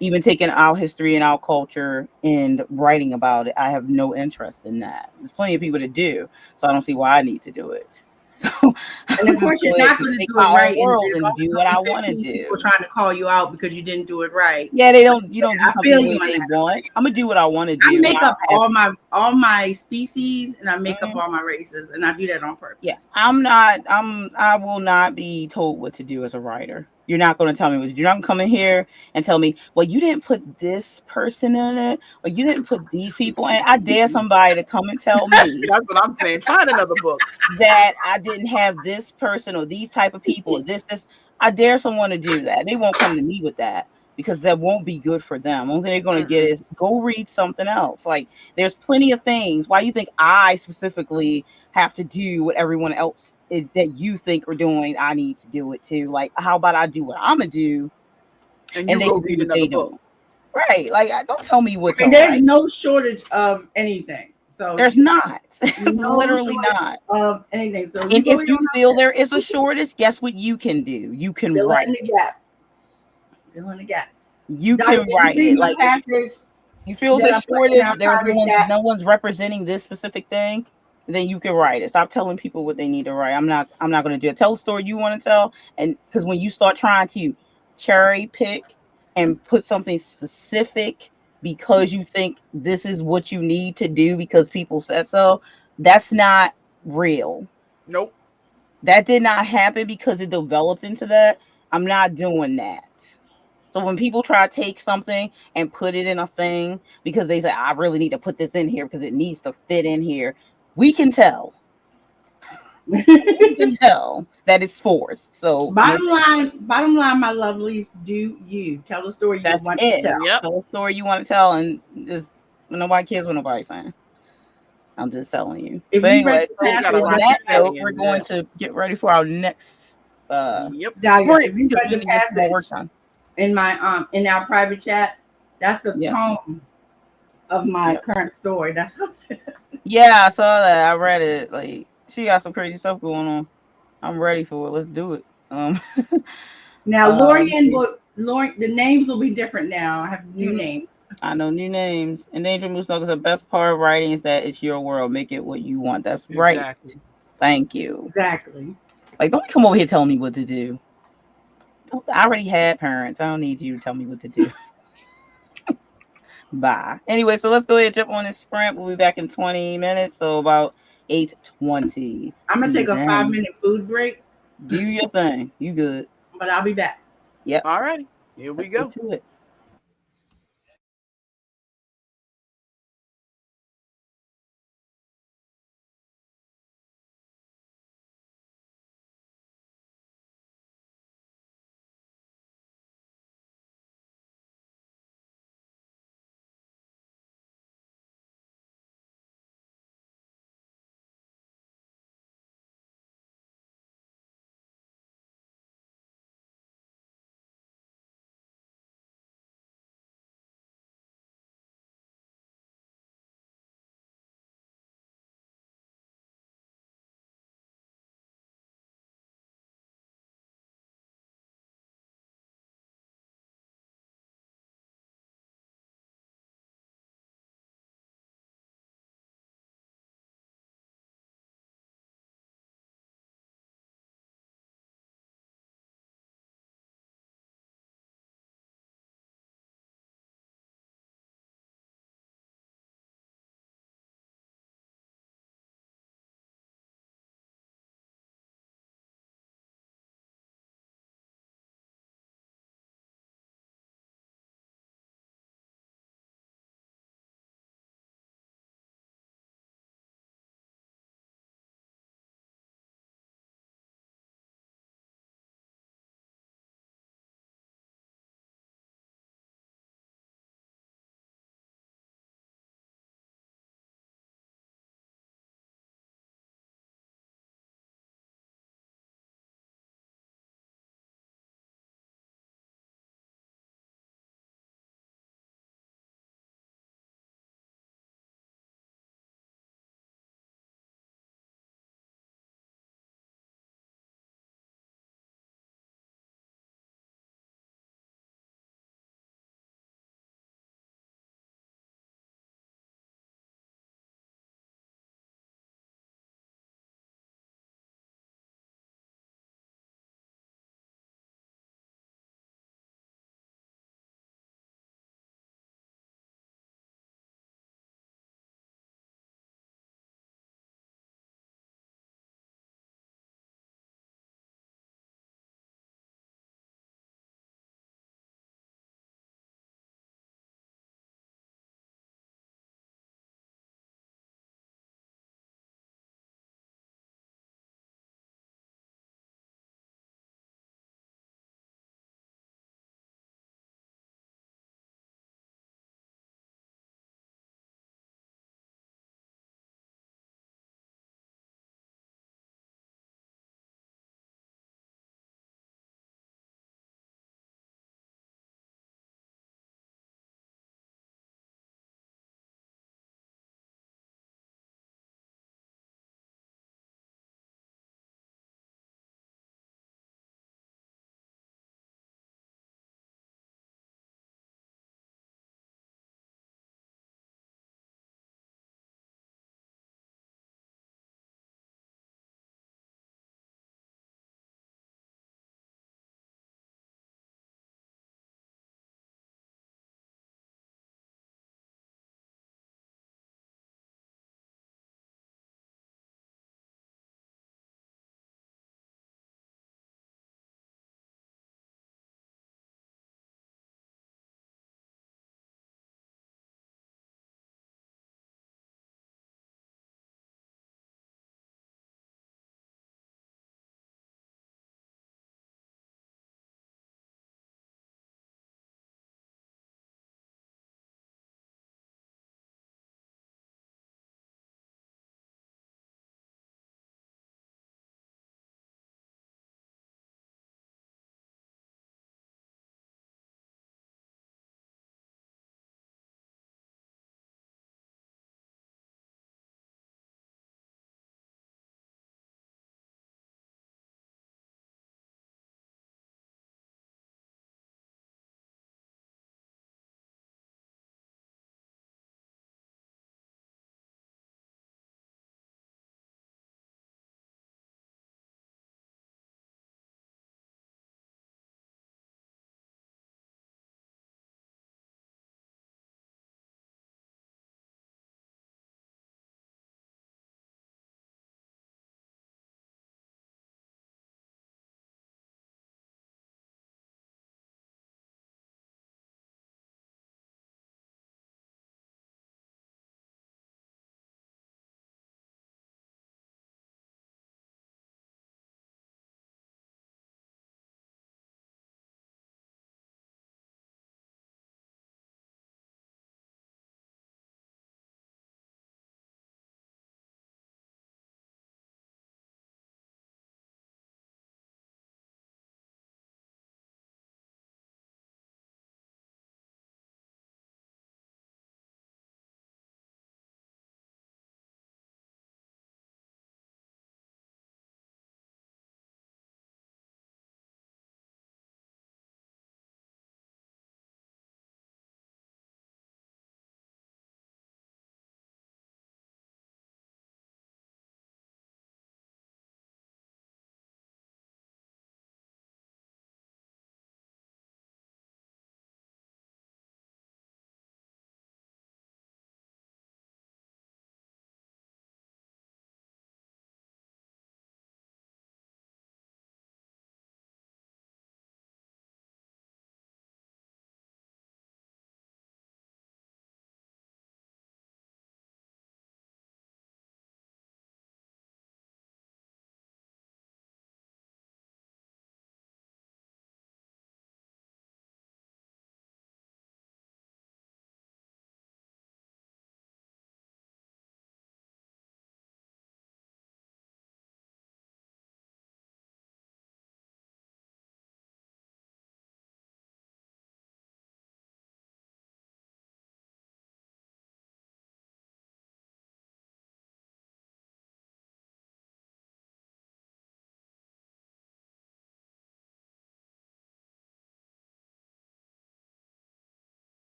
even taking our history and our culture and writing about it. I have no interest in that. There's plenty of people that do. So I don't see why I need to do it. So, and of course, you're not going to do it right and do what I want to do. People trying to call you out because you didn't do it right. Yeah, you don't do something the way they want. I'm gonna do what I want to do. I make up all my species and I make up all my races, and I do that on purpose. Yeah, I will not be told what to do as a writer. You're not going to tell me what. You're not going to come in here and tell me, well, you didn't put this person in it, or you didn't put these people in. I dare somebody to come and tell me. That's what I'm saying. Find another book. That I didn't have this person or these type of people. This. I dare someone to do that. They won't come to me with that because that won't be good for them. Only thing they're going to get is go read something else. Like there's plenty of things. Why you think I specifically have to do what everyone else that you think are doing? I need to do it too. Like how about I do what I'm gonna do, and you go read another book, right? Like don't tell me what. And there's no shortage of anything. So there's not. Literally not of anything. So if you feel there is a shortage, guess what you can do? You can write in the gap. Fill in the gap. You can write it. Like you feel there's a shortage. No one's representing this specific thing. then you can write it. Stop telling people what they need to write. I'm not going to do it. Tell a story you want to tell, and because when you start trying to cherry pick and put something specific because you think this is what you need to do because people said so, that's not real. Nope. That did not happen because it developed into that. I'm not doing that. So when people try to take something and put it in a thing because they say, I really need to put this in here because it needs to fit in here, we can tell. We can tell that it's forced. So bottom line, my lovelies, do you tell the story you want to tell? Yep. Tell a story you want to tell, and just nobody cares what nobody's saying. I'm just telling you. If But you read anyway, the so passage, on that's that note, exciting we're in going that. to get ready for our next Yep. Daildah, sprint if you because read we the need to get some more work passage done. in my in our private chat, that's the Yeah. tone of my current story. That's how Yeah, I saw that. I read it. Like she got some crazy stuff going on. I'm ready for it. Let's do it. now Lorian, the names will be different now. I have new names. I know new names. Endangered Moose Knuckles, the best part of writing is that it's your world. Make it what you want. That's right. Exactly. Thank you. Exactly. Like, don't come over here telling me what to do. I already had parents. I don't need you to tell me what to do. Bye. Anyway, so let's go ahead and jump on this sprint. We'll be back in 20 minutes. So about 8:20. I'm gonna take a 5-minute food break. Do your thing. You good. But I'll be back. Yep. All right. Here we go. Get to it.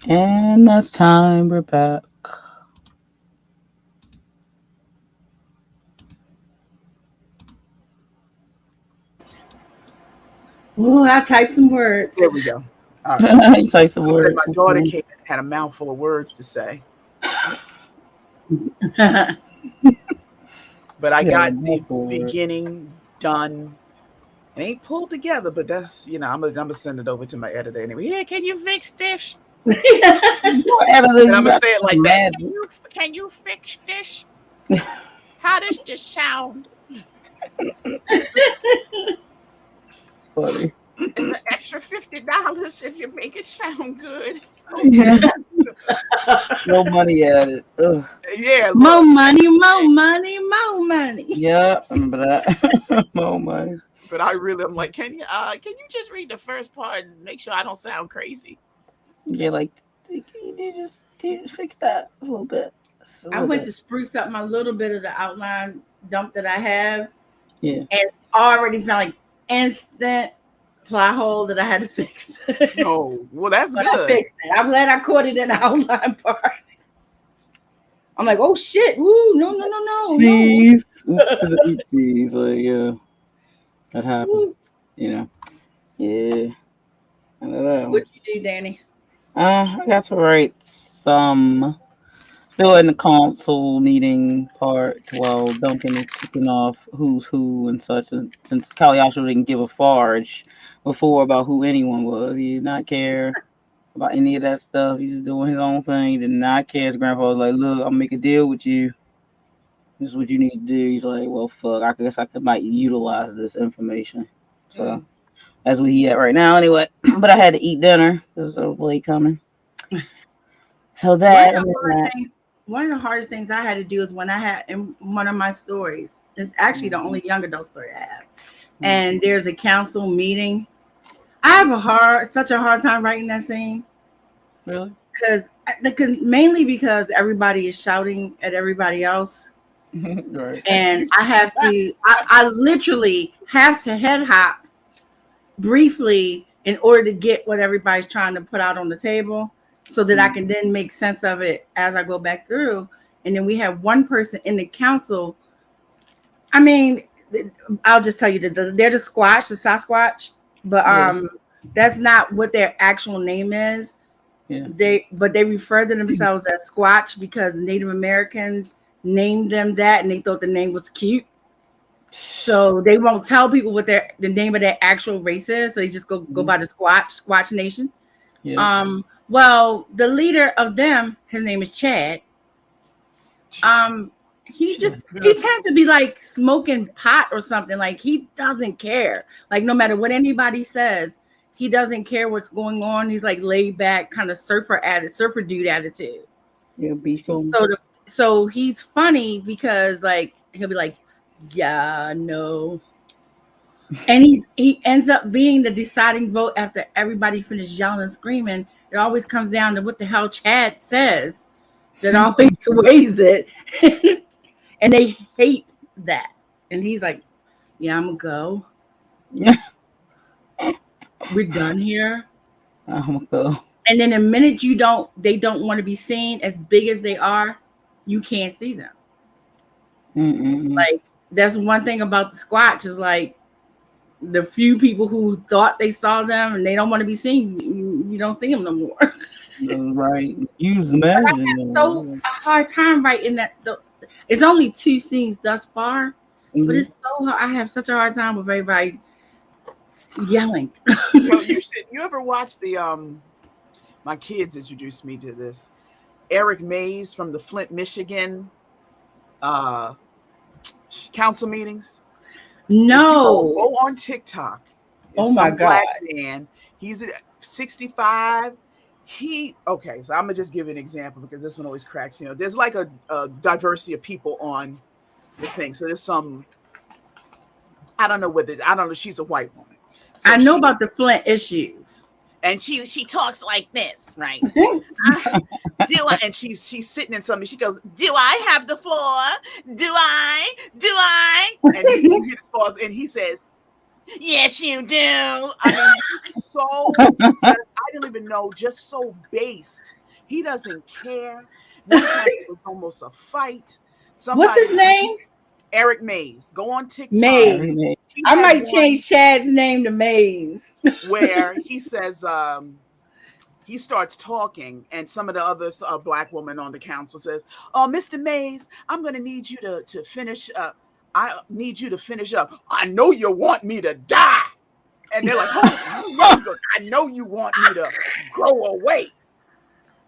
And that's time. We're back. Ooh, I typed some words. There we go. All right. He types some I said words. my daughter came in and had a mouthful of words to say. But I got the beginning done. It ain't pulled together, but that's, I'm gonna send it over to my editor anyway. Yeah, can you fix this? And I'm gonna say it like that. Can you fix this? How does this sound? It's funny. It's an extra $50 if you make it sound good. No money at it. Ugh. Yeah. More money, more money, more money. Yeah, I remember that. More money. But I'm like, can you just read the first part and make sure I don't sound crazy? Yeah, like, can you just fix that a little bit? I went to spruce up my little bit of the outline dump that I have. Yeah. And already found like instant plot hole that I had to fix. Oh, well, that's good. I fixed it. I'm glad I caught it in the outline part. I'm like, oh shit. Ooh, no. Please. Oops to the oopsies. Like, yeah. That happens. Yeah. I know that. What'd you do, Danny? I got to write some. Still in the console meeting part while Duncan is kicking off who's who and such. And since Caliostro didn't give a farge before about who anyone was, he did not care about any of that stuff. He's just doing his own thing. He did not care. His grandpa was like, "Look, I'll make a deal with you. This is what you need to do." He's like, "Well, fuck. I guess I might utilize this information." So that's what he at right now, anyway. But I had to eat dinner because I was late coming. So that one of the hardest things I had to do is when I had in one of my stories. It's actually the only young adult story I have, and there's a council meeting. I have such a hard time writing that scene. Really? Mainly because everybody is shouting at everybody else. Right. And I literally have to head hop briefly in order to get what everybody's trying to put out on the table so that I can then make sense of it as I go back through. And then we have one person in the council. I mean, I'll just tell you that they're the Sasquatch, but that's not what their actual name is. Yeah. They refer to themselves as Squatch because Native Americans named them that and they thought the name was cute. So they won't tell people what the name of their actual race is. So they just go by the Squatch Nation. Yeah. Well, the leader of them, his name is Chad. He tends to be like smoking pot or something. Like he doesn't care. Like no matter what anybody says, he doesn't care what's going on. He's like laid back, kind of surfer dude attitude. Yeah, so he's funny because like he'll be like, yeah, no. And he ends up being the deciding vote after everybody finished yelling and screaming. It always comes down to what the hell Chad says. That always sways it. And they hate that. And he's like, yeah, I'm gonna go. Yeah. We're done here. I'm gonna go. And then the minute they don't want to be seen as big as they are, you can't see them. Like that's one thing about the Squatch is like the few people who thought they saw them and they don't want to be seen, you don't see them no more. Right. Use imagine. I have so a hard time writing that. It's only 2 scenes thus far, but it's so hard. I have such a hard time with everybody yelling. You ever watch the my kids introduced me to this Eric Mays from the Flint, Michigan council meetings? No. Go on TikTok. Oh my God. Black man. He's 65. So I'm gonna just give an example because this one always cracks. There's like a diversity of people on the thing. So there's some. I don't know. She's a white woman. So I know about the Flint issues. And she talks like this, right? And she's sitting in something. She goes, "Do I have the floor? Do I? And he hits pause and he says, "Yes, you do." I mean, so I didn't even just so based. He doesn't care. One time it was almost a fight. What's his name? Eric Mays. Go on TikTok. Mays. I might change Chad's name to Mays. Where he says, he starts talking, and some of the other black women on the council says, "Oh, Mr. Mays, I'm going to need you to finish. I need you to finish up. I know you want me to die." And they're like, "Oh, I know you want me to go away."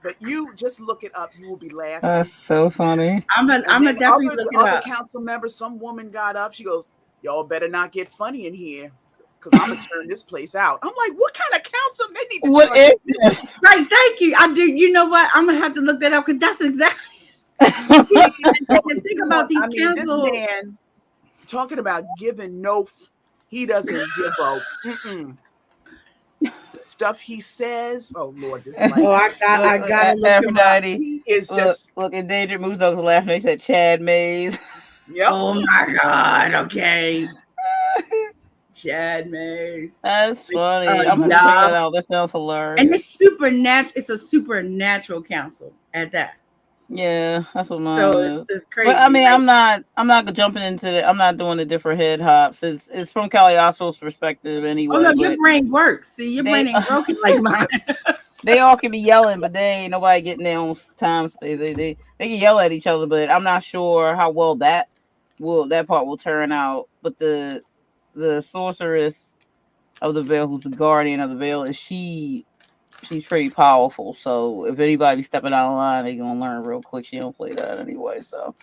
But you just look it up. You will be laughing. That's so funny. I'm gonna definitely look it up. Other council members, some woman got up. She goes, "Y'all better not get funny in here, because I'm gonna turn this place out." I'm like, what kind of council? They need to. What is this? Right, thank you. I do. You know what? I'm gonna have to look that up because that's exactly. Think about these councils. This man talking about giving he doesn't give a. The stuff he says. Oh Lord, this. I got look Aphrodite. He is just look. Endangered Moose Dogs laughing. They said Chad Mays. Yep. Oh my God. Okay. Chad Mays. That's funny. I'm gonna check that out. That sounds hilarious. And it's supernatural. It's a supernatural council at that. Yeah, that's what mine so is. It's crazy. But I mean, I'm not jumping into it. I'm not doing the different head hops. It's from Caliostro's perspective anyway. Oh no, your brain works. See, your brain ain't broken like mine. They all can be yelling, but they ain't nobody getting their own time space. They can yell at each other, but I'm not sure how well that part will turn out. But the sorceress of the veil, who's the guardian of the veil, is she's pretty powerful. So if anybody stepping out of line, they gonna learn real quick. She don't play that anyway. So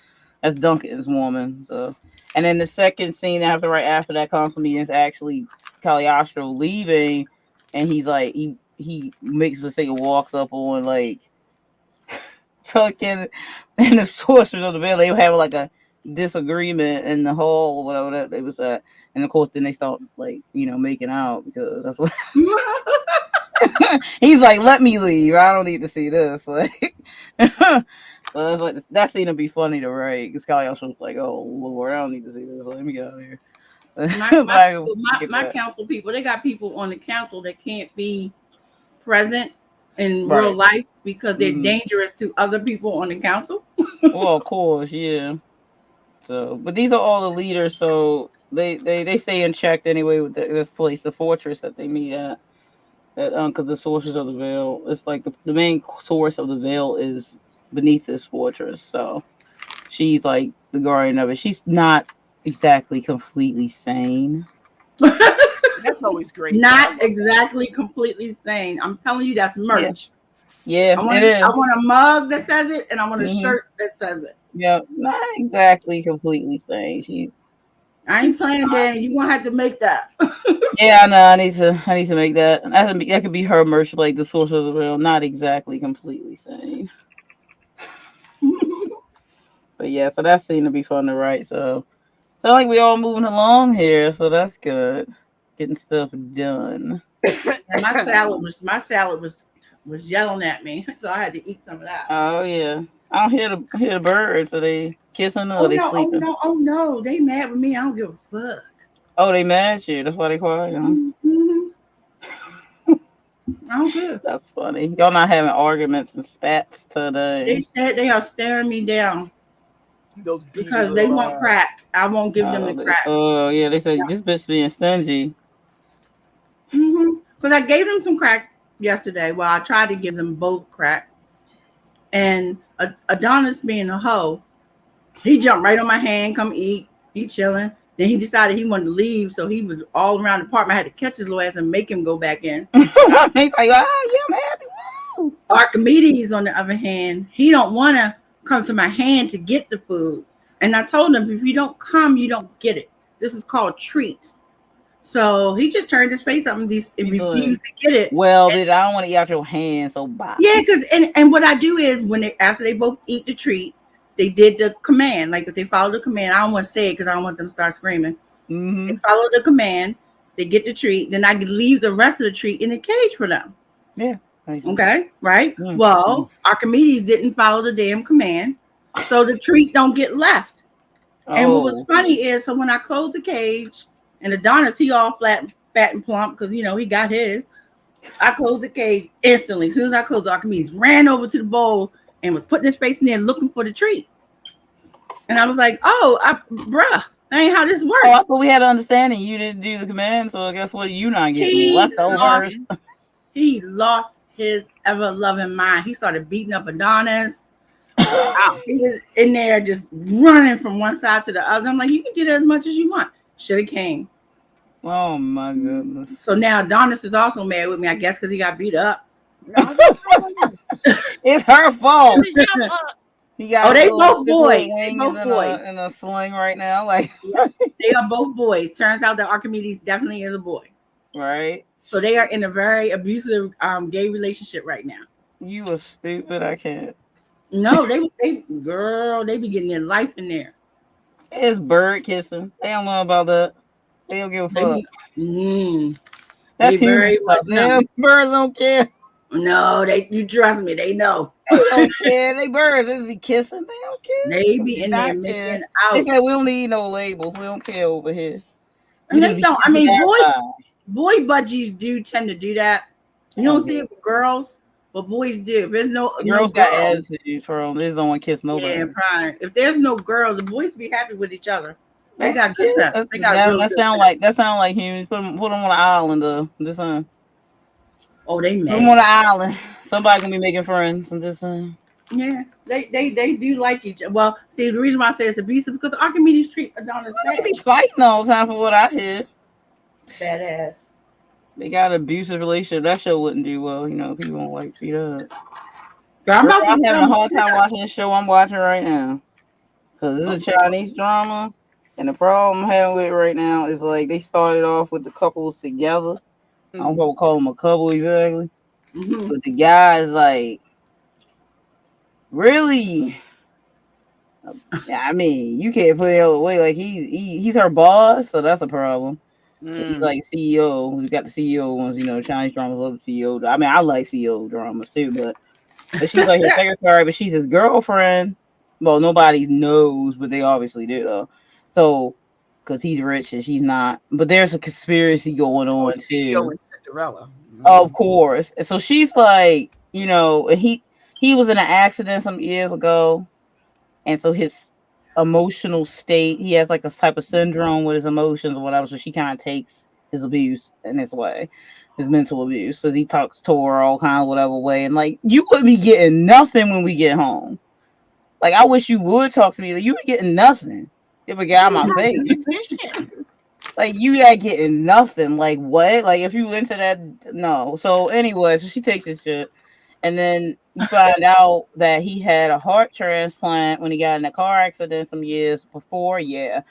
that's Duncan's woman. So, and then the second scene after that council meeting is actually Caliostro leaving, and he's like he makes the thing and walks up on like Tuck and the sorcerers of the veil. They were having like a disagreement in the hall or whatever that it was at. And of course then they start like, making out because that's what he's like, "Let me leave. I don't need to see this." Like so it's like that scene would be funny to write because Caliostro was like, "Oh Lord, I don't need to see this. Let me get out of here." My council people, they got people on the council that can't be present in real life because they're dangerous to other people on the council. Well, of course, yeah. So, but these are all the leaders, so they stay in check anyway with this place, the fortress that they meet at. Because the sources of the veil, it's like the main source of the veil is beneath this fortress. So she's like the guardian of it. She's not exactly completely sane. That's always great. Not exactly completely sane. I'm telling you, that's merch. Yeah, it is. I want a mug that says it, and I want a shirt that says it. Yeah, not exactly completely sane. I ain't playing, Danny. You gonna have to make that. Yeah, I know. I need to make that. That could be her merch, like the source of the veil. Not exactly completely sane. But yeah, so that seemed to be fun to write. So like we all moving along here, so that's good. Getting stuff done. And my salad was yelling at me, so I had to eat some of that. Oh yeah, I don't hear the birds. Are they kissing or they sleeping? Oh no, they mad with me. I don't give a fuck. Oh, they mad at you. That's why they quiet. Huh? Mm-hmm. I'm good. That's funny. Y'all not having arguments and spats today. They are staring me down. Those because they want crack. I won't give them the crack. Oh yeah, they say this bitch being stingy. Because I gave them some crack yesterday. Well, I tried to give them both crack. And Adonis being a hoe, he jumped right on my hand, come eat. He chilling. Then he decided he wanted to leave, so he was all around the apartment. I had to catch his little ass and make him go back in. He's like, "Oh, yeah, I'm happy." Woo. Archimedes, on the other hand, he don't want to come to my hand to get the food. And I told him, if you don't come, you don't get it. This is called treat. So he just turned his face up and refused to get it. Well, I don't want to eat out your hand, so bye. Yeah, because and what I do is after they both eat the treat, they did the command. Like if they follow the command, I don't want to say it because I don't want them to start screaming. Mm-hmm. They follow the command, they get the treat, then I can leave the rest of the treat in the cage for them. Yeah. Okay, right? Mm-hmm. Well, Archimedes didn't follow the damn command, so the treat don't get left. And what was funny is, so when I closed the cage, and Adonis, he all fat and plump because he got his. I closed the cage instantly. As soon as I closed, Archimedes ran over to the bowl and was putting his face in there looking for the treat. And I was like, bruh, that ain't how this works. Oh, I thought we had an understanding. You didn't do the command, so guess what? You not getting leftovers. He lost his ever-loving mind. He started beating up Adonis. Wow. He was in there just running from one side to the other. I'm like, you can do that as much as you want. Should have came. Oh my goodness. So now Adonis is also mad with me, I guess, because he got beat up. It's her fault. They both boys. They both boys in a sling right now. Like they are both boys. Turns out that Archimedes definitely is a boy. Right. So they are in a very abusive gay relationship right now. You were stupid. I can't. No, they be getting their life in there. It's bird kissing. They don't know about that. They don't give a fuck. That's very much. Birds don't care. No, you trust me, they know. They don't care. They birds. They be kissing. They don't care. They be in there making out. They said we don't need no labels. We don't care over here. And they don't. I mean, boy budgies do tend to do that. You don't see it with girls, but boys do. If there's girls got attitudes for them. They just don't want to kiss nobody. Yeah, prime. If there's no girl, the boys be happy with each other. They got good stuff. That sound like humans. Put them on an island though. This Oh, they mad. Put them on an island. Somebody gonna be making friends. I'm just saying. Yeah, they do like each other. Well, see, the reason why I say it's abusive because Archimedes treat Adonis bad. They be fighting all the time for what I hear. Badass. They got an abusive relationship. That show wouldn't do well. You know, people don't like beat up. I'm having a hard time watching the show I'm watching right now. Because it's a Chinese drama. And the problem I'm having with it right now is like they started off with the couples together. I don't know what call them a couple exactly. Mm-hmm. But the guy is like, really? I mean, you can't put it all away. Like he's her boss, so that's a problem. He's like CEO. We got the CEO ones, you know, Chinese dramas love the CEO. I mean, I like CEO dramas too, but she's like his secretary, but she's his girlfriend. Well, nobody knows, but they obviously do though. So, because he's rich and she's not, but there's a conspiracy going on too. CEO and Cinderella, of course. And so she's like, you know, and he was in an accident some years ago, and so his emotional state, he has like a type of syndrome with his emotions or whatever. So she kind of takes his abuse in this way, his mental abuse. So he talks to her all kinds of whatever way, and like you wouldn't be getting nothing when we get home. Like I wish you would talk to me. Like, you ain't getting nothing. If a guy on my face, like you ain't getting nothing. Like what? Like if you into that, no. So anyway, so she takes his shit, and then you find out that he had a heart transplant when he got in a car accident some years before. Yeah,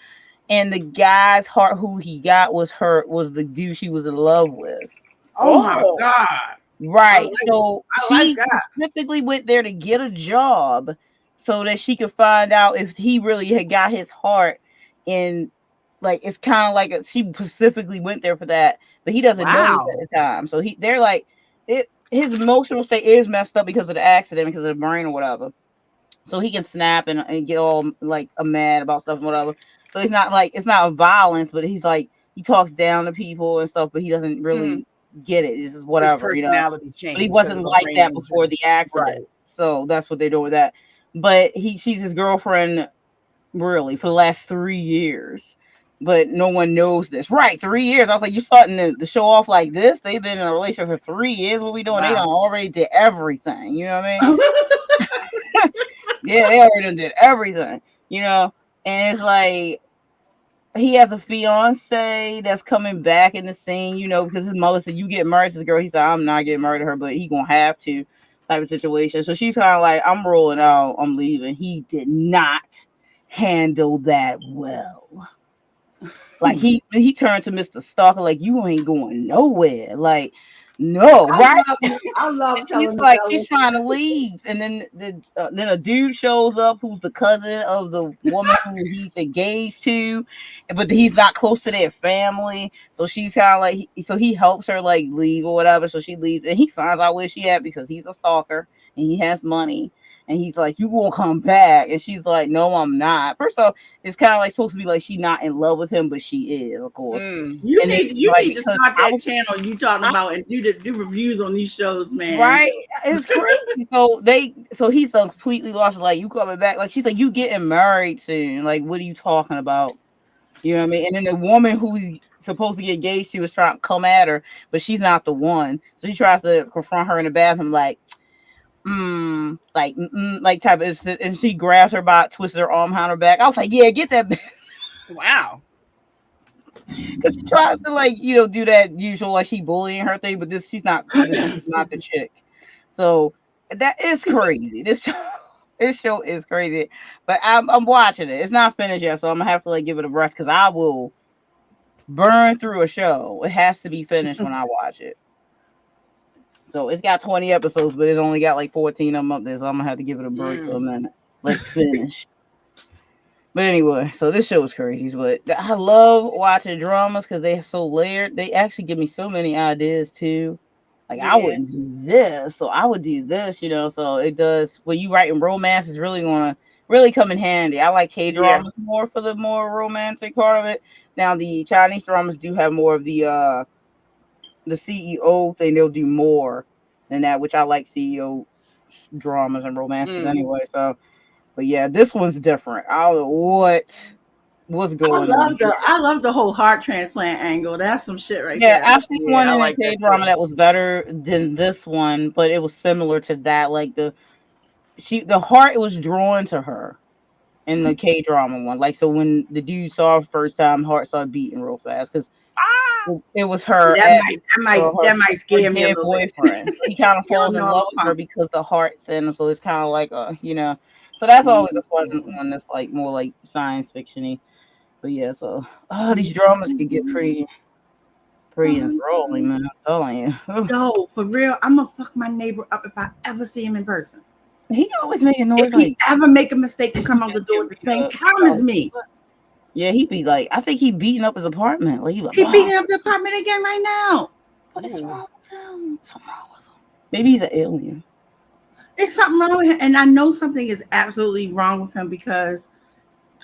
and the guy's heart who he got was the dude she was in love with. Oh my god! Right. So she specifically went there to get a job, so that she could find out if he really had got his heart. And like it's kind of like she specifically went there for that, but he doesn't know at the time. So they're like his emotional state is messed up because of the accident, because of the brain or whatever. So he can snap and get all like mad about stuff and whatever. So it's not violence, but he's like he talks down to people and stuff, but he doesn't really get it. It's just whatever, his personality changed. But he wasn't like that before the accident. Right. So that's what they're doing with that. But she's his girlfriend really for the last 3 years. But no one knows this. Right, 3 years. I was like, you starting to show off like this? They've been in a relationship for 3 years. What we doing? Wow. They done already did everything. You know what I mean? Yeah, they already did everything. You know? And it's like he has a fiance that's coming back in the scene, you know, because his mother said, you get married to this girl. He said, I'm not getting married to her, but he gonna have to, type of situation. So she's kind of like, I'm rolling out, I'm leaving. He did not handle that well. Like he turned to Mr. Stalker like, you ain't going nowhere. Like, no, right? I love she's like, she's trying to leave, and then a dude shows up who's the cousin of the woman who he's engaged to, but he's not close to their family. So she's kind of like, so he helps her like leave or whatever. So she leaves, and he finds out where she at because he's a stalker and he has money, And he's like, "You gonna come back?" And she's like, "No, I'm not." First off, it's kind of like supposed to be like she's not in love with him, but she is, of course. You And need to start that channel you talking about and do reviews on these shows, man. Right? It's crazy. So he's completely lost. Like, you coming back? Like, she's like, "You getting married soon? Like, what are you talking about?" You know what I mean? And then the woman who's supposed to get engaged, she was trying to come at her, but she's not the one. So she tries to confront her in the bathroom, like, like type of, and she grabs her by, twists her arm behind her back. I was like, yeah, get that. Wow. Because she tries to, like, do that usual, like, she bullying her thing, but she's not the chick. So that is crazy. This show is crazy, but I'm watching it. It's not finished yet, so I'm gonna have to, like, give it a rest, because I will burn through a show. It has to be finished when I watch it. So it's got 20 episodes, but it's only got like 14 of them up there, so I'm gonna have to give it a break for a minute. Let's finish. But anyway, so this show is crazy, but I love watching dramas because they're so layered. They actually give me so many ideas too. Like, I wouldn't do this, so I would do this, so it does. When you writing romance, is really gonna really come in handy. I like K-dramas more for the more romantic part of it. Now the Chinese dramas do have more of the CEO thing. They'll do more than that, which I like CEO dramas and romances anyway. So, but yeah, this one's different. I don't know what's going on. I love the whole heart transplant angle. That's some shit right there. Yeah, I've seen one in a K-drama that was better than this one, but it was similar to that. Like the heart was drawn to her in the K-drama one. Like, so when the dude saw her first time, heart started beating real fast because it was her. That might scare me a little boyfriend. He kind of falls in love with her because the heart's in him. So it's kind of like So that's always a fun one. That's like more like science fiction-y. But yeah, so these dramas could get pretty enthralling, man. I'm telling you. No, for real, I'm gonna fuck my neighbor up if I ever see him in person. He always making noise. If he ever make a mistake and come out the door at the same time as me. Yeah, he be like, I think he beating up his apartment. Like, he beating up the apartment again right now. What is wrong with him? Something wrong with him. Maybe he's an alien. There's something wrong with him, and I know something is absolutely wrong with him because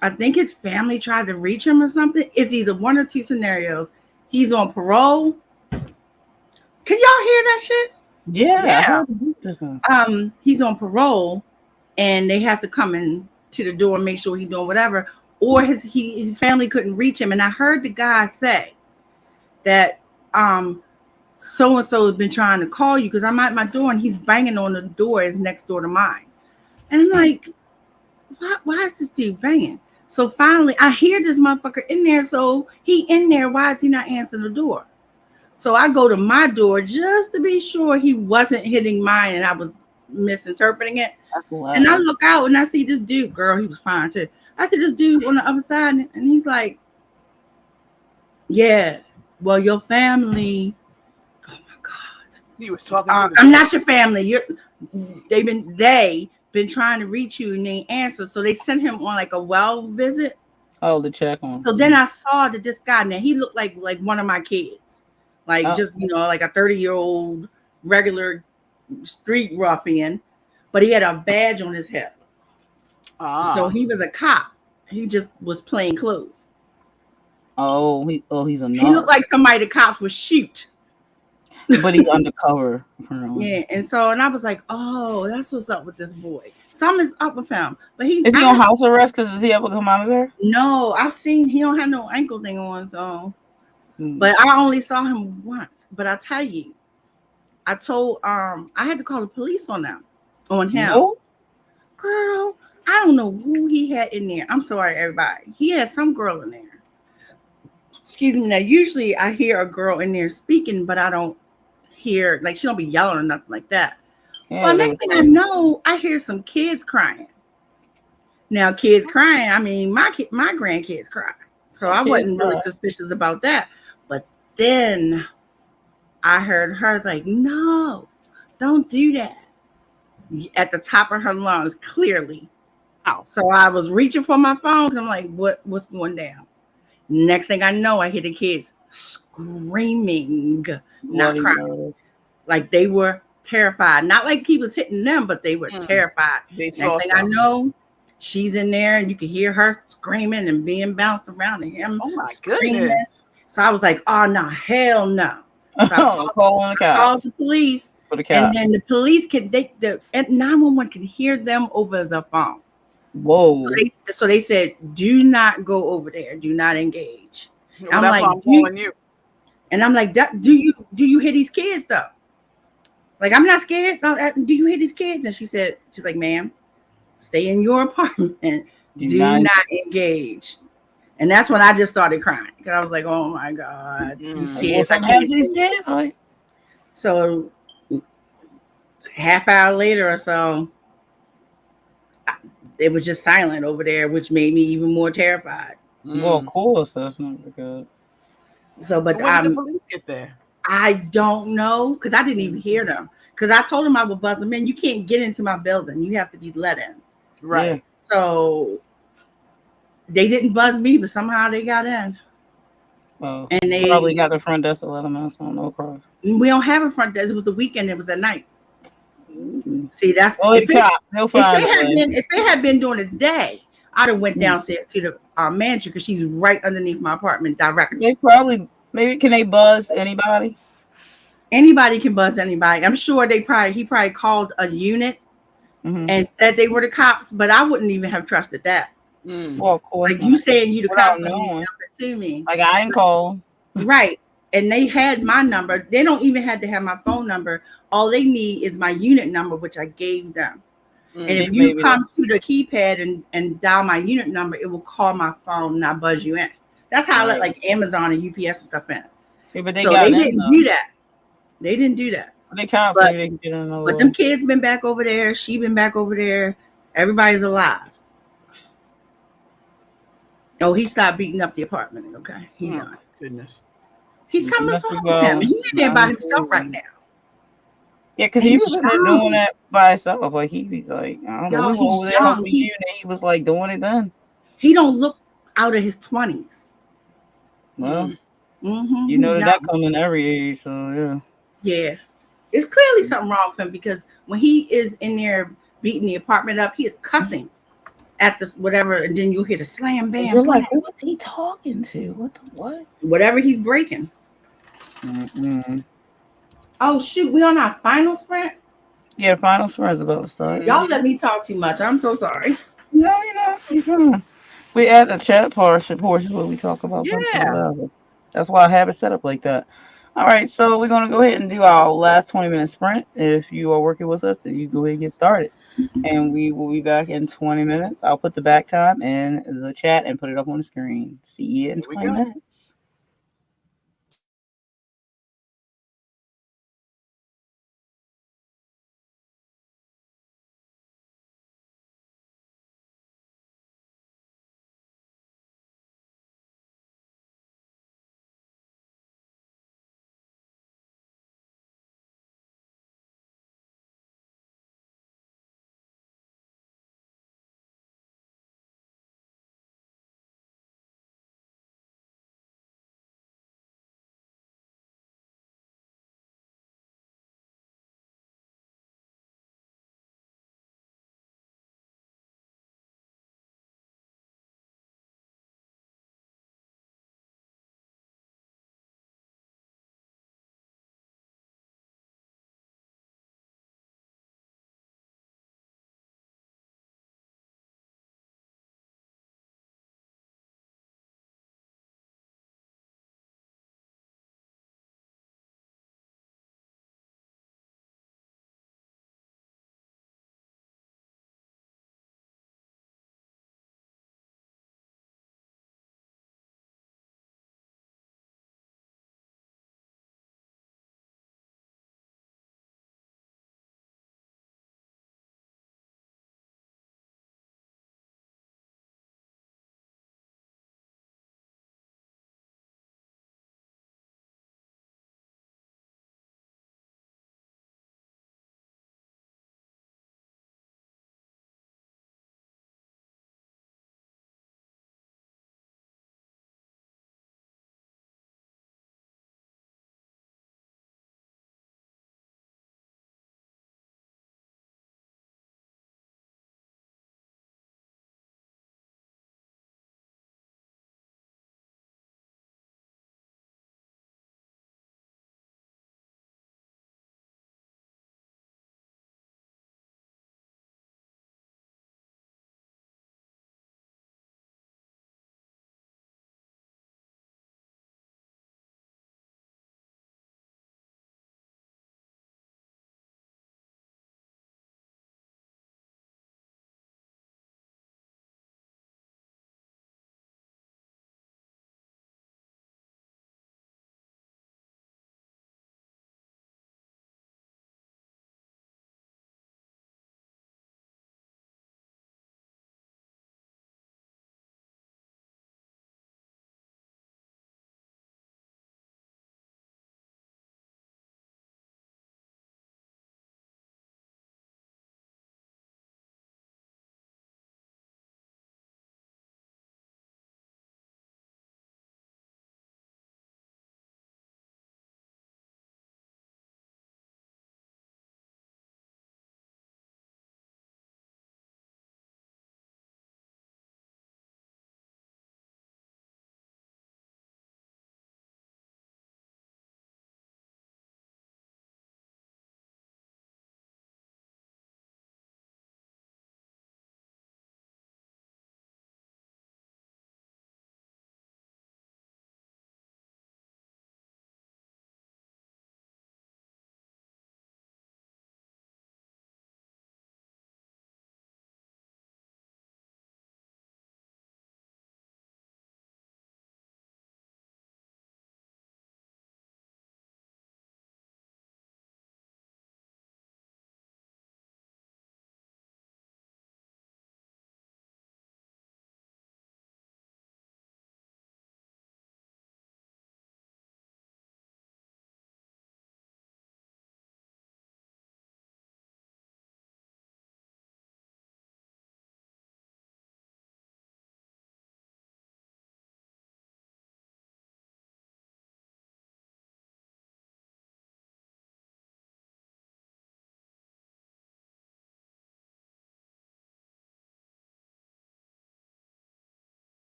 I think his family tried to reach him or something. It's either one or two scenarios. He's on parole. Can y'all hear that shit? Yeah. He's on parole, and they have to come in to the door and make sure he's doing whatever. Or his family couldn't reach him. And I heard the guy say that so and so has been trying to call you because I'm at my door and he's banging on the door. Is next door to mine, and I'm like, why is this dude banging? So finally, I hear this motherfucker in there. So he in there. Why is he not answering the door? So I go to my door just to be sure he wasn't hitting mine and I was misinterpreting it. And I look out and I see this dude. Girl, he was fine too. I see this dude on the other side and he's like, yeah, well, your family. Oh my God. He was talking. I'm not your family. They've been trying to reach you and they answer. So they sent him on like a well visit. Oh, to check on. So then I saw that this guy, now he looked like one of my kids. Like just, like a 30-year-old regular street ruffian, but he had a badge on his hip. So he was a cop. He just was plain clothes. Oh, he's a nut. He looked like somebody the cops would shoot. But he's undercover. Yeah, and I was like, oh, that's what's up with this boy. Something's up with him. But is he on house arrest because does he ever come out of there? No, I've seen he don't have no ankle thing on, so. But I only saw him once. But I tell you, I told I had to call the police on him. No? Girl, I don't know who he had in there. I'm sorry, everybody. He had some girl in there. Excuse me. Now, usually I hear a girl in there speaking, but I don't hear, like, she don't be yelling or nothing like that. Yeah, well, next thing I know, I hear some kids crying. Now, kids crying, I mean, my grandkids cry. So I wasn't really suspicious about that. But then I heard her like, no, don't do that. At the top of her lungs, clearly. Oh. So I was reaching for my phone because I'm like, what's going down? Next thing I know, I hear the kids screaming, not crying. Like they were terrified. Not like he was hitting them, but they were terrified. They Next saw thing something. I know, she's in there and you can hear her screaming and being bounced around and him Oh my screaming. goodness. So I was like, oh no, hell no. So I calling the cops. called the police. For the And cops. then the police the 911 could hear them over the phone. Whoa. So they said, do not go over there. Do not engage. Well, that's like, why I'm calling you. And I'm like, do you hear these kids though? Like, I'm not scared. No, do you hear these kids? And she's like, ma'am, stay in your apartment. Do not engage. And that's when I just started crying because I was like, oh my God, these kids. I can't see these kids. So half hour later or so, it was just silent over there, which made me even more terrified. Well, of course, that's not good. So, but when did the police get there? I don't know because I didn't even hear them. Because I told them I would buzz them in. You can't get into my building. You have to be let in. Right. Yeah. So they didn't buzz me, but somehow they got in. Well, and they probably got the front desk to let them out. So no problem. We don't have a front desk. It was the weekend. It was at night. See, that's if it had been during the day, I'd have went downstairs to the manager because she's right underneath my apartment directly. They probably can they buzz anybody? Anybody can buzz anybody. I'm sure he probably called a unit and said they were the cops, but I wouldn't even have trusted that. Well, of course, like you saying you the cops to me. Like I ain't call. Right. And they had my number. They don't even have to have my phone number. All they need is my unit number, which I gave them. And if you come to the keypad and dial my unit number, it will call my phone and I buzz you in. That's how I let like Amazon and UPS and stuff in. Yeah, but they didn't do that. They didn't do that. They can't but, they can get in but them kids been back over there. She been back over there. Everybody's alive. Oh, he stopped beating up the apartment. Okay. He done. Goodness. He's something's wrong with him. He's in there by himself right now. Yeah, because he was in there doing that by himself. Like he was like, I don't know, we were over there helping you, and he was like doing it then. He don't look out of his 20s. Well, you know that coming every age, so yeah. Yeah. It's clearly something wrong with him because when he is in there beating the apartment up, he is cussing at this whatever, and then you'll hear the slam bam. You're like, what's he talking to? What? Whatever he's breaking. Oh shoot, we on our final sprint? Yeah, the final sprint is about to start. Y'all let me talk too much. I'm so sorry. No, you're fine. We add the chat portion where we talk about that's why I have it set up like that. All right, so we're going to go ahead and do our last 20-minute sprint. If you are working with us, then you go ahead and get started. And we will be back in 20 minutes. I'll put the back time in the chat and put it up on the screen. See you in 20 minutes.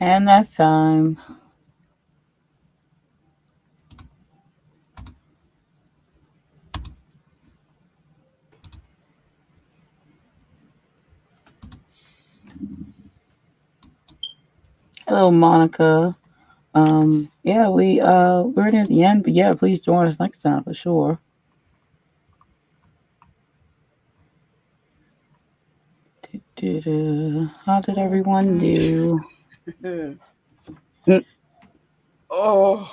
And that's time. Hello, Monica. Yeah, we're near the end, but yeah, please join us next time for sure. How did everyone do? Oh,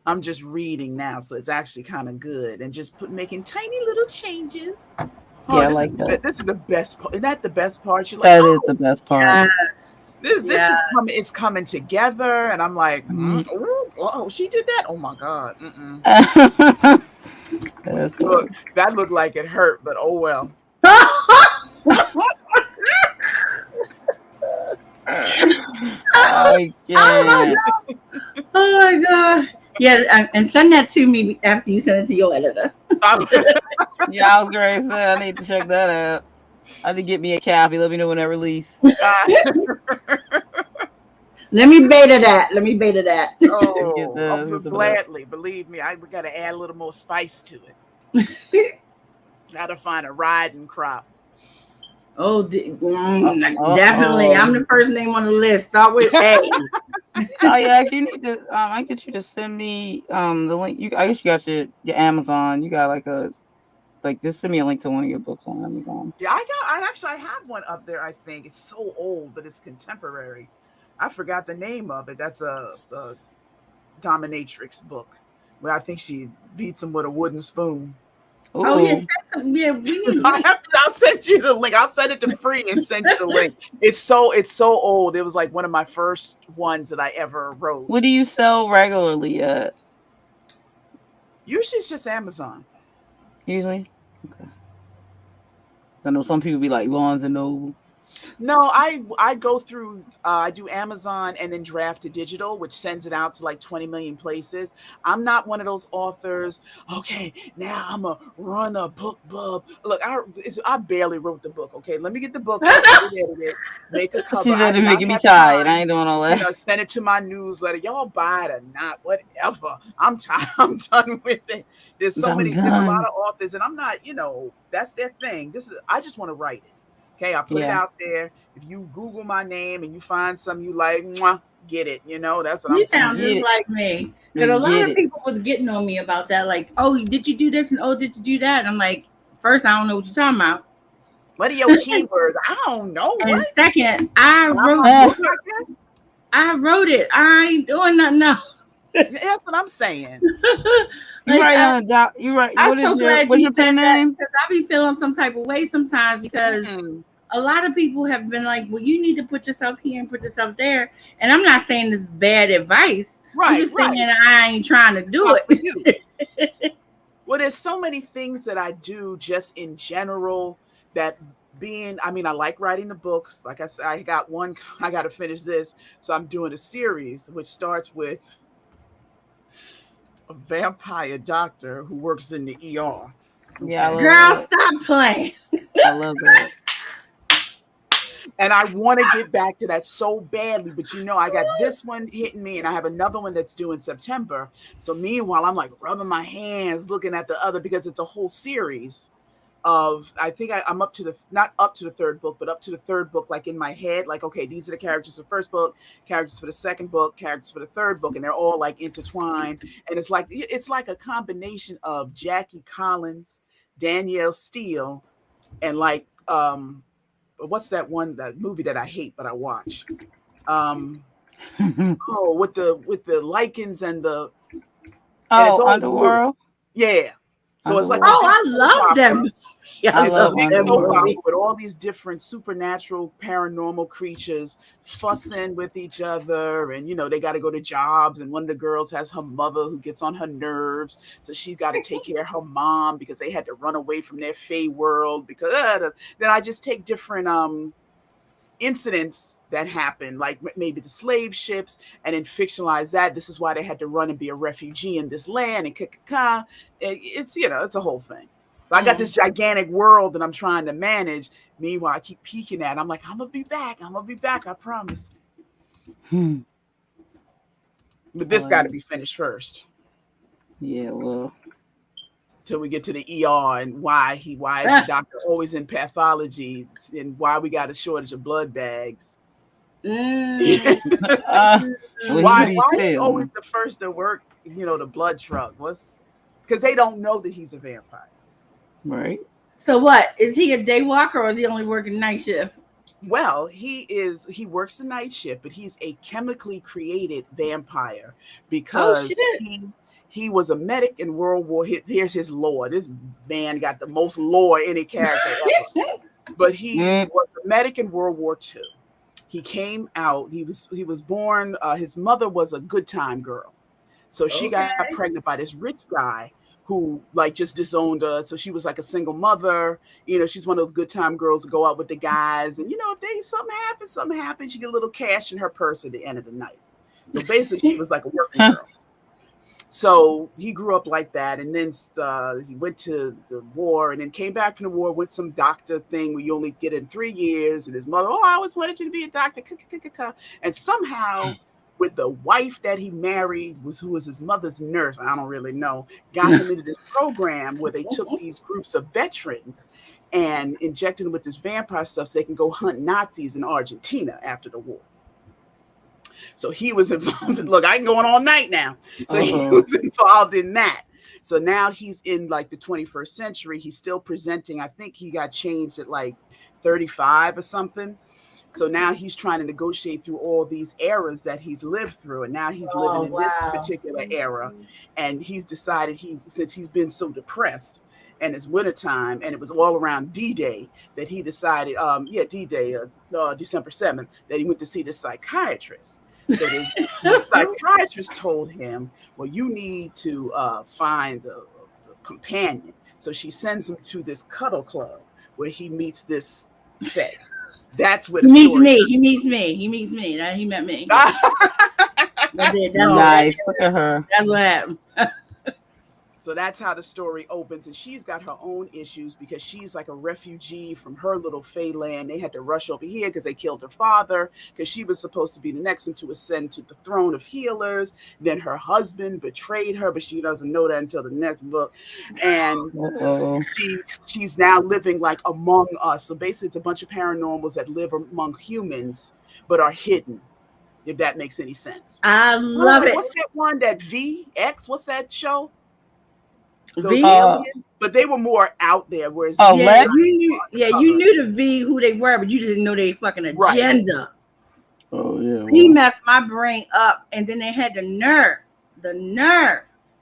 I'm just reading now, so it's actually kind of good, and just making tiny little changes. Oh, Yeah, I like that. This is the best part. Isn't that the best part? You're like, That is the best part. Yes. this is coming. It's coming together, and I'm like, oh, she did that. Oh my god. Look, that looked like it hurt, but oh well. I can't. Oh my god. Yeah, and send that to me after you send it to your editor. Yeah, I was great. So I need to check that out. I need to get me a copy. Let me know when I release. Let me beta that. Oh, gladly. Believe me, we got to add a little more spice to it. Got to find a riding crop. Oh, definitely. I'm the first name on the list. Start with A. Oh yeah, actually, you need to. I get you to send me the link. I guess you got your Amazon. You got just send me a link to one of your books on Amazon. Yeah, I have one up there. I think it's so old, but it's contemporary. I forgot the name of it. That's a dominatrix book where I think she beats him with a wooden spoon. Ooh. Oh yeah, send some. Yeah, we need. I'll send you the link. I'll send it to Free and send you the link. It's so old. It was like one of my first ones that I ever wrote. What do you sell regularly at? Usually it's just Amazon. Usually, okay. I know some people be like Barnes and Noble. No, I go through. I do Amazon and then Draft to Digital, which sends it out to like 20 million places. I'm not one of those authors. Okay, now I'm gonna run a book bub. Look, I barely wrote the book. Okay, let me get the book, make a cover. She said it making me tired. I ain't doing all that. You know, send it to my newsletter. Y'all buy it or not, whatever. I'm tired. I'm done with it. There's a lot of authors, and I'm not. You know, that's their thing. I just want to write it. Okay, I put it out there. If you Google my name and you find something you like, get it. You know, that's what I'm saying. You sound just like me. Because a lot of people was getting on me about that. Like, oh, did you do this? And oh, did you do that? And I'm like, first, I don't know what you're talking about. What are your keywords? I don't know. And second, I wrote it. I ain't doing nothing else. That's what I'm saying. You right. I'm so glad you said that because I be feeling some type of way sometimes because a lot of people have been like, well, you need to put yourself here and put yourself there. And I'm not saying this is bad advice. Right. I'm just saying I ain't trying to do it. Well, there's so many things that I do just in general that I like writing the books. Like I said, I got to finish this. So I'm doing a series which starts with a vampire doctor who works in the ER. Yeah, girl, stop playing. I love that. And I want to get back to that so badly, but I got this one hitting me, and I have another one that's due in September. So meanwhile, I'm like rubbing my hands, looking at the other because it's a whole series of. I think I'm up to not up to the third book, but up to the third book, like in my head, like okay, these are the characters for the first book, characters for the second book, characters for the third book, and they're all like intertwined. And it's like a combination of Jackie Collins, Danielle Steele, and like what's that movie that I hate but I watch? With the lichens and the Underworld. Yeah. So it's like I love them. Yeah, I love them with all these different supernatural paranormal creatures fussing with each other, and they got to go to jobs, and one of the girls has her mother who gets on her nerves, so she's got to take care of her mom because they had to run away from their Fey world. Because then I just take different incidents that happen, like maybe the slave ships, and then fictionalize that. This is why they had to run and be a refugee in this land, and it's it's a whole thing. I got this gigantic world that I'm trying to manage. Meanwhile, I keep peeking at it. I'm like, I'm gonna be back. I promise. But this got to be finished first. Yeah, well, till we get to the ER and why is the doctor always in pathology and why we got a shortage of blood bags. Why is he always the first to work, the blood truck? Because they don't know that he's a vampire. Right. So what? Is he a day walker or is he only working night shift? Well, he works the night shift, but he's a chemically created vampire because he was a medic in World War. Here's his lore. This man got the most lore any character ever. But he was a medic in World War II. He came out. He was born. His mother was a good time girl, so she got pregnant by this rich guy who just disowned her. So she was like a single mother. She's one of those good time girls to go out with the guys. And if something happens, she get a little cash in her purse at the end of the night. So basically, she was like a working girl. So he grew up like that, and then he went to the war, and then came back from the war with some doctor thing where you only get in 3 years. And his mother, I always wanted you to be a doctor. And somehow, with the wife that he married, who was his mother's nurse, I don't really know, got him into this program where they took these groups of veterans and injected them with this vampire stuff so they can go hunt Nazis in Argentina after the war. So he was involved. Look, I can go on all night now. So he was involved in that. So now he's in the 21st century. He's still presenting. I think he got changed at 35 or something. So now he's trying to negotiate through all these eras that he's lived through. And now he's living in this particular era. And he's decided since he's been so depressed and it's wintertime and it was all around D-Day that he decided, D-Day, December 7th, that he went to see the psychiatrist. So the psychiatrist told him, well, you need to find a companion. So she sends him to this cuddle club where he meets this fae. That's what he meets me. He meets me. He met me. That's nice. Look at her. That's what happened. So that's how the story opens. And she's got her own issues because she's like a refugee from her little fae land. They had to rush over here because they killed her father because she was supposed to be the next one to ascend to the throne of healers. Then her husband betrayed her, but she doesn't know that until the next book. And she's now living among us. So basically it's a bunch of paranormals that live among humans, but are hidden, if that makes any sense. I love it. What's that one, that VX? What's that show? Those aliens, but they were more out there. Whereas you knew the V who they were, but you didn't know their fucking agenda. Right. Oh yeah, he messed my brain up, and then they had the nerve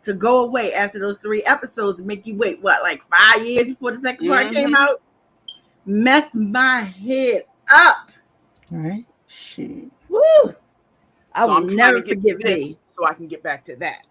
to go away after those 3 episodes to make you wait 5 years before the second part came out. Messed my head up. Right? Shit. Woo! I will never forget V. So I can get back to that.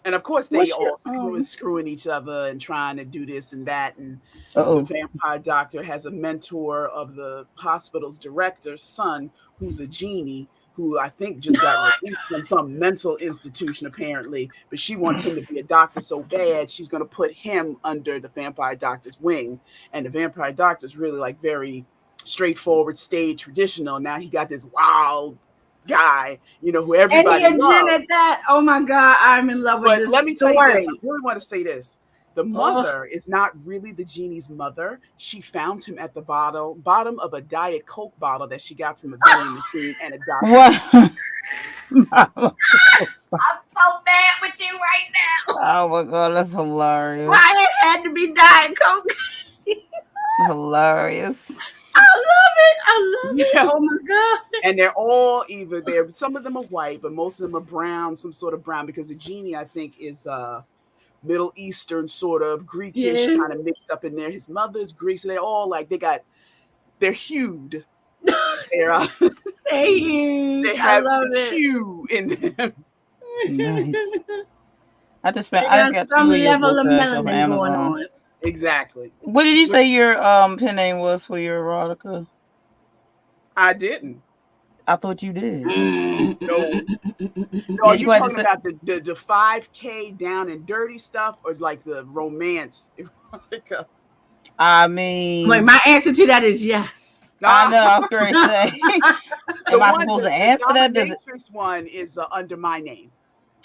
And of course, they all screwing each other and trying to do this and that. And the vampire doctor has a mentor of the hospital's director's son, who's a genie, who I think just got released from some mental institution, apparently. But she wants him to be a doctor so bad, she's going to put him under the vampire doctor's wing. And the vampire doctor's really very straightforward, staid, traditional. Now he got this wild guy, who everybody loves. Oh my God, I'm in love with this. But let me tell you this, I really want to say this. The mother is not really the genie's mother. She found him at the bottom of a Diet Coke bottle that she got from a vending machine and a doctor. What? I'm so bad with you right now. Oh my God, that's hilarious. Why it had to be Diet Coke? Hilarious. I love it. Oh my God. And they're all some of them are white, but most of them are brown, some sort of brown, because the genie, I think, is Middle Eastern, sort of Greekish, kind of mixed up in there. His mother's Greek, so they're all they're hued. They're they have hue in them. Nice. I just got some level of melanin going on. Exactly. What did you say your pen name was for your erotica? I didn't. I thought you did. No, you talking about the 5K down and dirty stuff, or the romance? I mean, like my answer to that is yes. I know. I was going to say, am I supposed to answer that? The Matrix one is under my name.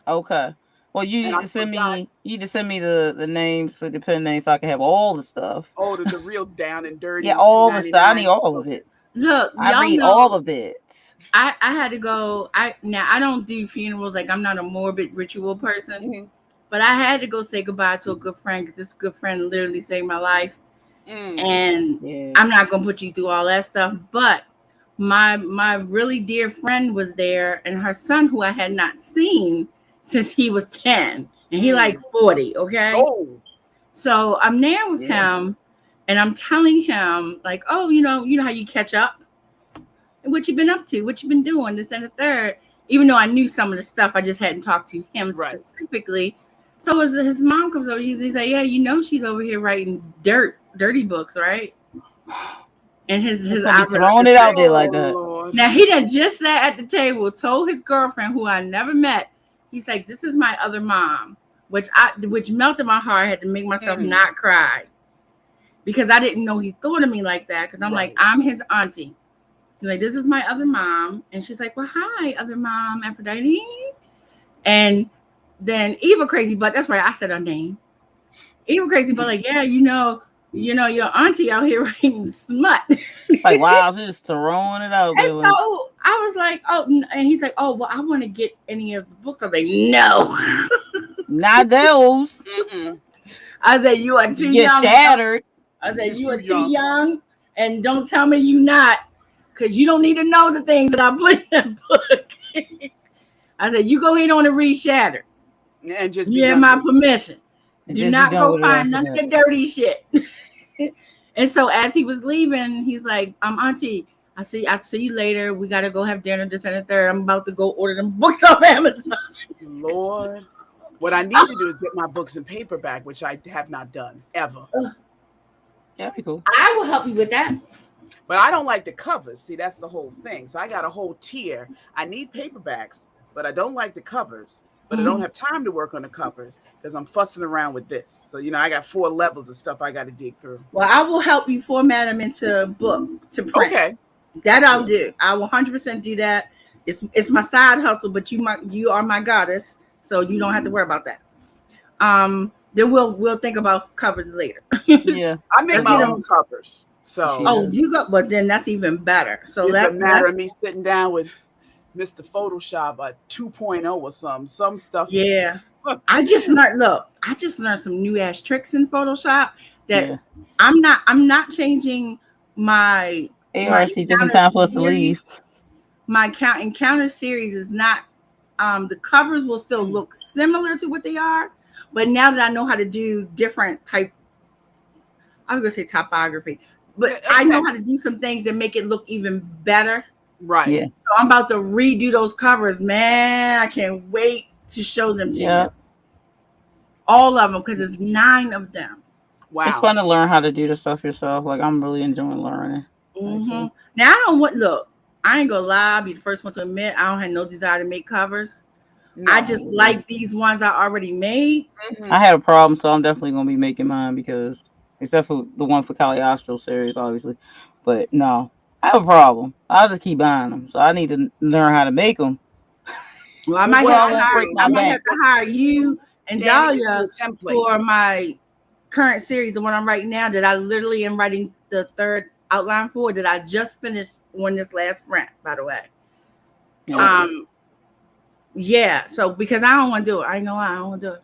Okay. Well, you need to send me. You need to send me the names for the pen names so I can have all the stuff. Oh, the real down and dirty. Yeah, all the stuff. I need all of it. Look, I read all of it. I had to go. I don't do funerals. Like I'm not a morbid ritual person, but I had to go say goodbye to a good friend because this good friend literally saved my life. And I'm not gonna put you through all that stuff. But my really dear friend was there, and her son, who I had not seen since he was 10, and he like 40. Okay. Oh. So I'm there with him, and I'm telling him like, oh, you know how you catch up. What you been up to? What you been doing? This and the third. Even though I knew some of the stuff, I just hadn't talked to him specifically. So as his mom comes over, he's like, "Yeah, she's over here writing dirty books, right?" And his throwing it out there like that. Lord. Now he done just sat at the table, told his girlfriend, who I never met. He's like, "This is my other mom," which melted my heart. I had to make myself not cry because I didn't know he thought of me like that. Because I'm like, I'm his auntie. He's like, this is my other mom. And she's like, well, hi, other mom, Aphrodite. And then Eva Crazy Butt, that's right, I said her name. Eva Crazy Butt, like, yeah, you know, your auntie out here writing smut. Like, wow, just throwing it out there. And so I was like, oh, and he's like, oh, well, I want to get any of the books. I'm like, no. Not those. I said, you are too young. Get shattered. I said, you are too young. And don't tell me you not. Because you don't need to know the things that I put in that book. I said, you go ahead on and read Shattered. And just you have my permission. Do not go find none of the dirty shit. And so as he was leaving, he's like, auntie, I'll see you later. We got to go have dinner this and the third. I'm about to go order them books off Amazon. Lord. What I need to do is get my books in paperback, which I have not done ever. That'd be cool. I will help you with that. But I don't like the covers. See, that's the whole thing. So I got a whole tier. I need paperbacks, but I don't like the covers. But I don't have time to work on the covers because I'm fussing around with this. So, I got 4 levels of stuff I got to dig through. Well, I will help you format them into a book to print. Okay. That I'll do. I will 100% do that. It's my side hustle, but you are my goddess, so you don't have to worry about that. Then we'll think about covers later. Yeah. I make my own covers. So you go, but then that's even better. So that's a matter of me sitting down with Mr. Photoshop at 2.0 or some stuff. Yeah. I just learned some new ass tricks in Photoshop that I'm not changing my ARC just in time for us to leave. My encounter series is not the covers will still look similar to what they are, but now that I know how to do different type, I was gonna say typography. But I know how to do some things that make it look even better. Right. Yeah. So I'm about to redo those covers, man. I can't wait to show them to you. All of them, because there's 9 of them. Wow. It's fun to learn how to do the stuff yourself. Like, I'm really enjoying learning. Mm-hmm. Now, I ain't gonna lie, I'll be the first one to admit I don't have no desire to make covers. No. I just like these ones I already made. Mm-hmm. I had a problem, so I'm definitely gonna be making mine because except for the one for Caliostro series, obviously. But no, I have a problem. I'll just keep buying them. So I need to learn how to make them. Well, I might have to hire you and Daildah for my current series, the one I'm writing now, that I literally am writing the 3rd outline for, that I just finished on this last sprint, by the way. Okay. Yeah, so because I don't want to do it. I ain't gonna lie, I don't want to do it.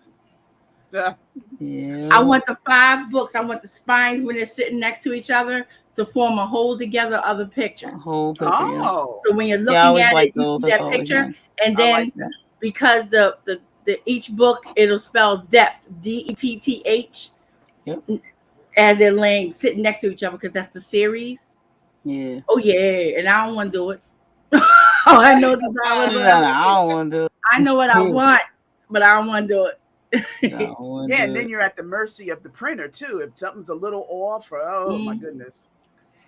Yeah. I want the 5 books. I want the spines when they're sitting next to each other to form a whole together other picture. A whole picture. Oh, so when you're looking at it, you see that picture, nice. And then because the each book it'll spell depth, DEPTH, as they're sitting next to each other because that's the series. Yeah. Oh yeah, and I don't want to do it. I know this. I don't want to do it. I know what I want, but I don't want to do it. And then you're at the mercy of the printer too. If something's a little off, or my goodness.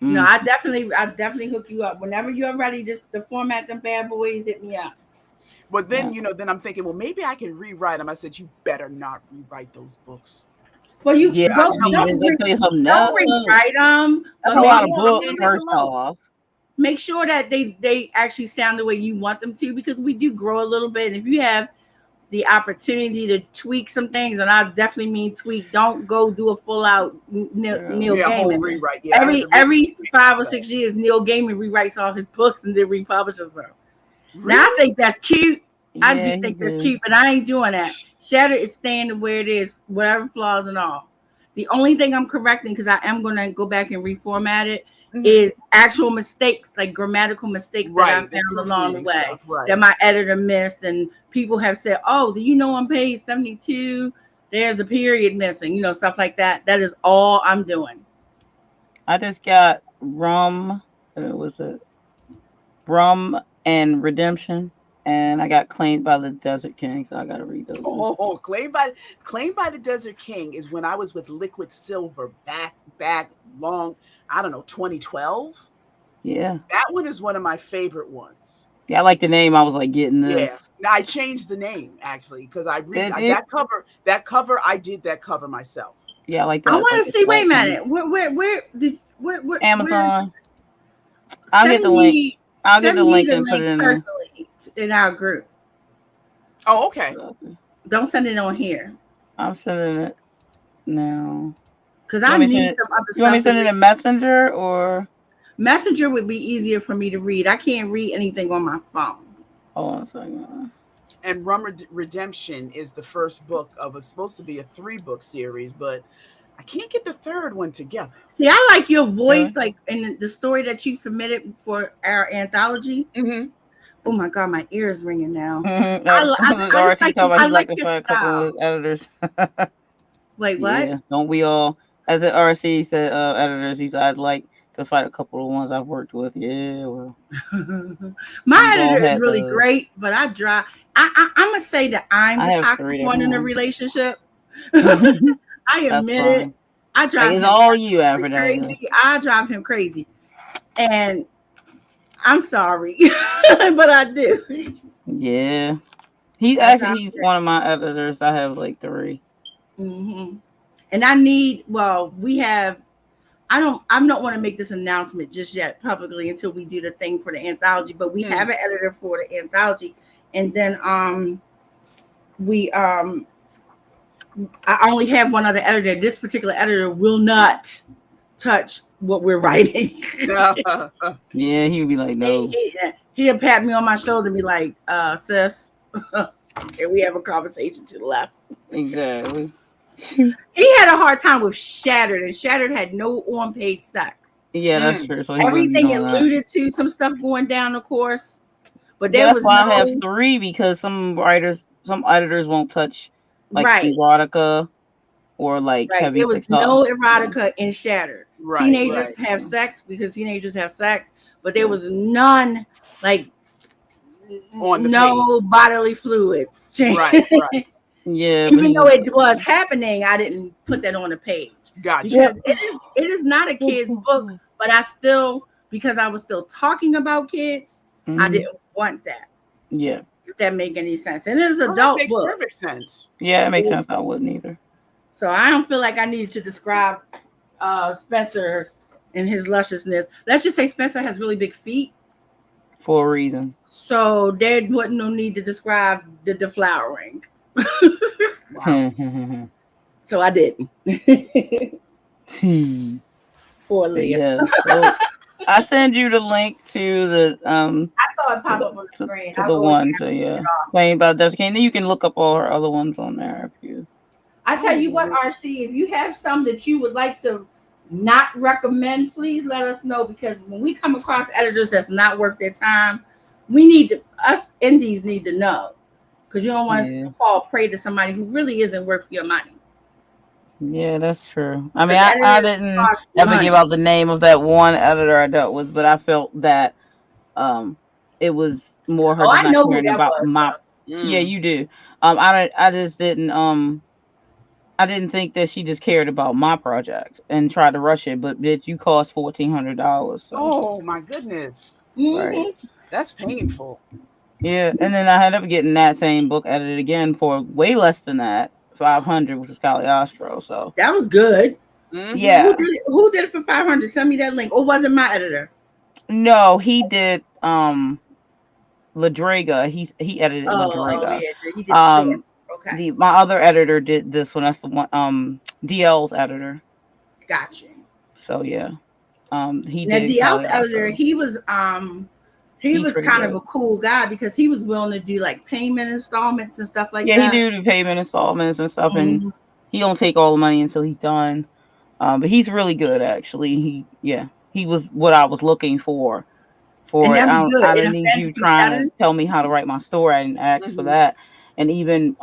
No, I definitely hook you up whenever you're ready. Just to format them bad boys, hit me up. But then then I'm thinking, well, maybe I can rewrite them. I said, you better not rewrite those books. Well, you Yeah, don't let tell you something. don't rewrite them. That's But a lot of maybe books. First off, make sure that they actually sound the way you want them to, because we do grow a little bit. And if you have the opportunity to tweak some things, and I definitely mean tweak, don't go do a full out Neil Gaiman rewrite. Yeah, every 5 or 6 years. Neil Gaiman rewrites all his books and then republishes them. Really? Now I think that's cute. Yeah, I do think that's cute, but I ain't doing that. Shattered is staying the way it is, whatever flaws and all. The only thing I'm correcting, because I am going to go back and reformat it, is actual mistakes, like grammatical mistakes that I found along the way that my editor missed. And people have said, oh, do you know on page 72, there's a period missing, stuff like that. That is all I'm doing. I just got Rum and Redemption. And I got Claimed by the Desert King, so I got to read those. Oh, Claimed by the Desert King is when I was with Liquid Silver back long, I don't know, 2012. Yeah. That one is one of my favorite ones. Yeah, I like the name. I was like getting this. Yeah. I changed the name actually because that cover I did that cover myself. Yeah, I like that. I want to see. Wait a minute. Where Amazon. I'll get the link. I'll get the link and put it in personally in our group. Oh, okay. Don't send it on here. I'm sending it now. Because I need some other stuff. You want me to send it in Messenger or? Messenger would be easier for me to read. I can't read anything on my phone. Hold on a second. And Rum Redemption is the first book of supposed to be a 3-book series, but I can't get the third one together. See, I like your voice, like in the story that you submitted for our anthology. Mm-hmm. Oh my God, my ear is ringing now. Mm-hmm. I like your style. Editors. Wait, what? Yeah, don't we all? As an RC said, editors, he said, I'd like to fight a couple of ones I've worked with. Yeah, well. My editor is really great, but I'm going to say that I'm the toxic one in the relationship. I admit it. I drive him all you, Aphrodite. Crazy. I drive him crazy. And I'm sorry, but I do. Yeah. He's one of my editors. I have like 3. Mm-hmm. And I don't want to make this announcement just yet publicly until we do the thing for the anthology, but we have an editor for the anthology. And then I only have one other editor. This particular editor will not touch what we're writing. Yeah, he would be like, no. He'll pat me on my shoulder and be like, sis, and we have a conversation to the left. Exactly. He had a hard time with Shattered, and Shattered had no on-page sex. Yeah, that's true. So everything alluded to some stuff going down, of course. But that's why I have 3, because some editors won't touch like erotica or like heavy there was sex. No erotica in Shattered. Teenagers have sex because teenagers have sex, but there was none like no bodily fluids. Right. Yeah. Even though it was happening, I didn't put that on the page. Gotcha. Because it is not a kid's book, but because I was still talking about kids, I didn't want that. Yeah. If that make any sense. And it is adult makes book. Perfect sense. Yeah, it makes sense. I wouldn't either. So I don't feel like I needed to describe Spencer and his lusciousness. Let's just say Spencer has really big feet. For a reason. So there wasn't no need to describe the deflowering. So I didn't. Poor Leah. Yeah. So I send you the link to the I saw it pop up on the screen. To the one, so yeah. Playing about Desert King. Then you can look up all her other ones on there if you. I tell you what, RC, if you have some that you would like to not recommend, please let us know, because when we come across editors that's not worth their time, us indies need to know, because you don't want to fall prey to somebody who really isn't worth your money. Yeah, that's true. I mean, I didn't ever give out the name of that one editor I dealt with, but I felt that it was more her just not caring about my. Yeah, you do. I just didn't. I didn't think that she just cared about my project and tried to rush it, but bitch, you cost $1,400. So. Oh my goodness! Right, that's painful. Yeah, and then I ended up getting that same book edited again for way less than that 500, which was Caliostro. So that was good. Yeah. Who did it for 500? Send me that link. Or was it my editor? No, he did Ladrega. He edited Ladrega. Yeah, he did the short. Okay. My other editor did this one. That's the one DL's editor. Gotcha. So yeah. He now did DL's editor, he was kind of a cool guy because he was willing to do like payment installments and stuff like that. Yeah, he do the payment installments and stuff, and he don't take all the money until he's done. But he's really good, actually. He was what I was looking for. I didn't need you trying to tell me how to write my story. I didn't ask for that. And even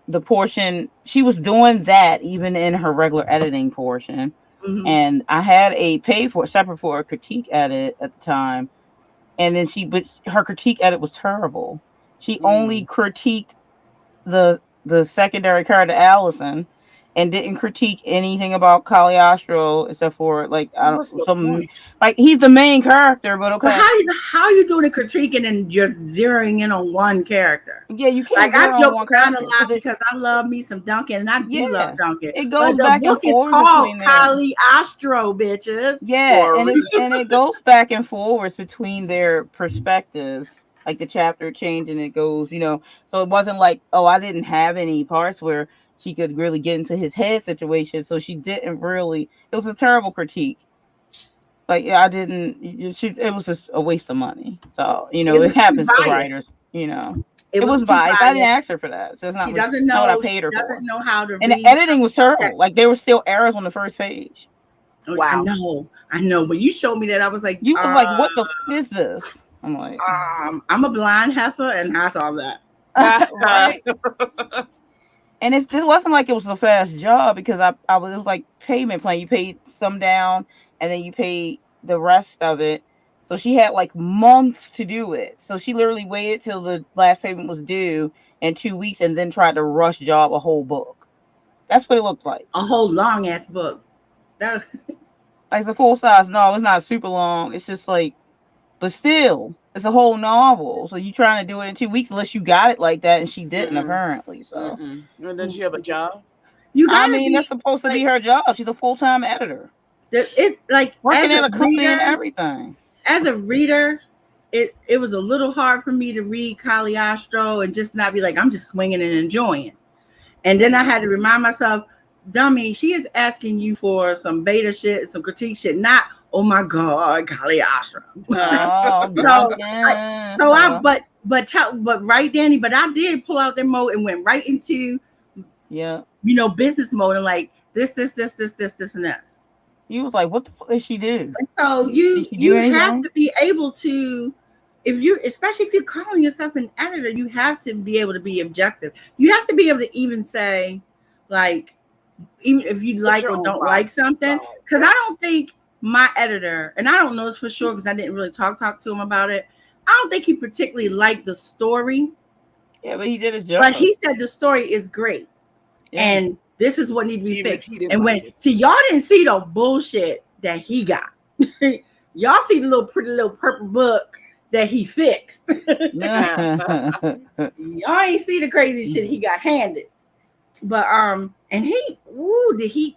the portion, she was doing that even in her regular editing portion. And I had a separate for a critique edit at the time. And then but her critique edit was terrible. She only critiqued the secondary character Allison, and didn't critique anything about Caliostro except for like he's the main character, but okay. But how are you doing a critiquing and just zeroing in on one character? Yeah, you can't. Like I joke around a lot because I love me some Duncan, and I do love Duncan. It goes back and forth. The book is called Caliostro, bitches. Yeah, and it goes back and forth between their perspectives. Like the chapter change and it goes, so it wasn't like, I didn't have any parts where she could really get into his head situation. So she didn't really, it was a terrible critique. Like, I didn't, it was just a waste of money. So, it happens to writers, It was biased. I didn't ask her for that. So it's not, she doesn't know what I paid her for. Doesn't know how to and the editing was terrible. Like, there were still errors on the first page. Wow. I know. When you showed me that, I was like, you was like, what the is this? I'm like, I'm a blind heifer, and I saw that. Right. And this wasn't like it was a fast job because it was like payment plan. You paid some down, and then you paid the rest of it. So she had like months to do it. So she literally waited till the last payment was due in 2 weeks, and then tried to rush job a whole book. That's what it looked like. A whole long ass book. Like it's a full size. No, it's not super long. It's just like. But still, it's a whole novel. So you trying to do it in 2 weeks unless you got it like that, and she didn't apparently. So, and then she have a job. That's supposed to be her job. She's a full-time editor. It's like working at a company and everything. As a reader, it was a little hard for me to read Caliostro and just not be like, I'm just swinging and enjoying. And then I had to remind myself, dummy, she is asking you for some beta shit, some critique shit, not. Oh my God, Caliostro. But right, Danny. But I did pull out their mode and went right into, business mode and like this, and this. You was like, what the fuck did she do? And so you have to be able to, especially if you're calling yourself an editor, you have to be able to be objective. You have to be able to even say, like, even if you like or don't like something, because I don't think. My editor, and I don't know this for sure because I didn't really talk to him about it. I don't think he particularly liked the story. Yeah, but he did his job. But he said the story is great, and this is what needs to be fixed. And y'all didn't see the bullshit that he got. Y'all see the pretty little purple book that he fixed. Y'all ain't see the crazy shit he got handed. But and did he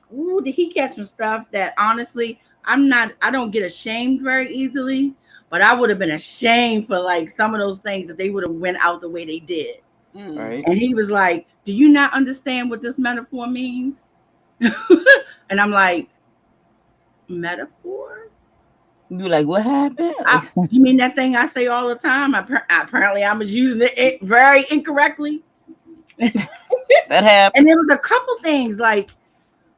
catch some stuff that honestly. I don't get ashamed very easily, but I would have been ashamed for like some of those things if they would have went out the way they did. Right. And he was like, do you not understand what this metaphor means? And I'm like, metaphor? You like, what happened? You mean that thing I say all the time? Apparently I was using it very incorrectly. That happened. And there was a couple things like,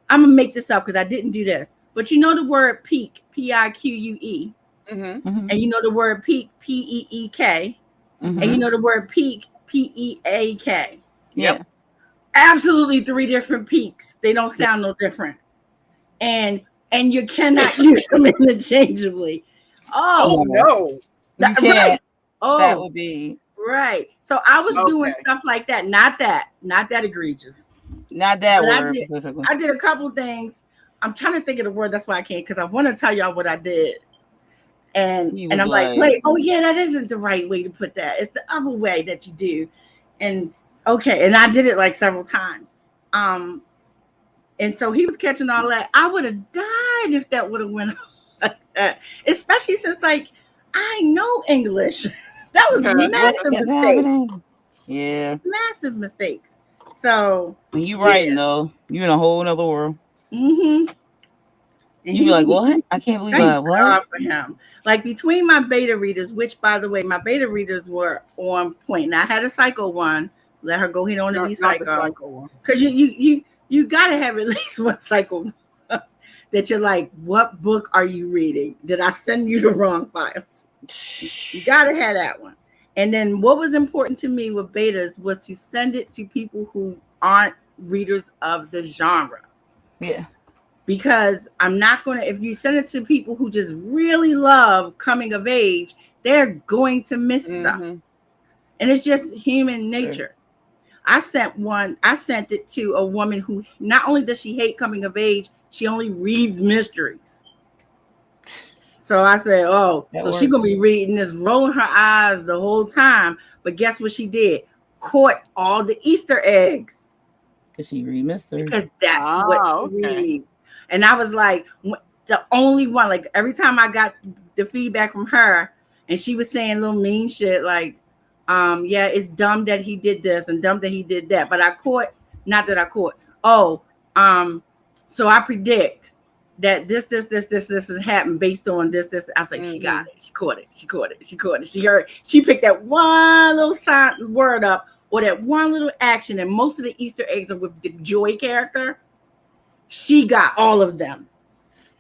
I'm going to make this up because I didn't do this. But you know the word peak, P-I-Q-U-E. And you know the word peak, P-E-E-K. And you know the word peak, P-E-A-K. Yep. Absolutely 3 different peaks. They don't sound no different. And you cannot use them interchangeably. Oh no. Right. Oh, that would be right. So I was doing stuff like that. Not that egregious. Not that word specifically. I did a couple things. I'm trying to think of the word. That's why I can't, because I want to tell y'all what I did. And I'm like, wait, that isn't the right way to put that. It's the other way that you do. And okay, and I did it like several times. And so he was catching all that. I would have died if that would have went on like that. Especially since like I know English. That was What massive is mistake. happening? Yeah. Massive mistakes. So You writing though. You in a whole nother world. Mm-hmm. You be like, what? I can't believe that. What? God for him. Like between my beta readers, which by the way, my beta readers were on point. Now I had a psycho one. Let her go ahead on and be psycho. Because you gotta have at least one psycho that you're like, what book are you reading? Did I send you the wrong files? You gotta have that one. And then what was important to me with betas was to send it to people who aren't readers of the genre. Yeah. Because I'm not going to, if you send it to people who just really love coming of age, they're going to miss stuff. And it's just human nature. I sent it to a woman who not only does she hate coming of age, she only reads mysteries. So I said, she's going to be reading this, rolling her eyes the whole time. But guess what she did? Caught all the Easter eggs. Because she reads mysteries. Because that's what she reads. And I was like, the only one, like every time I got the feedback from her and she was saying little mean shit like, yeah, it's dumb that he did this and dumb that he did that. But so I predict that this has happened based on this. I was like, she got it. She caught it. She picked that one little word up or that one little action. And most of the Easter eggs are with the Joy character. She got all of them.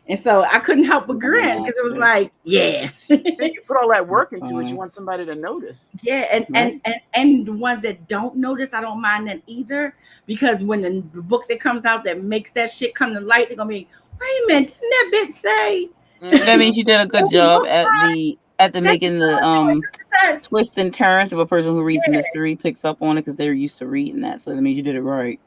And so I couldn't help but grin because it was like, yeah. You put all that work into it. You want somebody to notice. Yeah, and the ones that don't notice, I don't mind that either. Because when the book that comes out that makes that shit come to light, they're gonna be, wait a minute, didn't that bitch say? That means you did a good job at the making the twists and turns of a person who reads mystery picks up on it because they're used to reading that. So that means you did it right.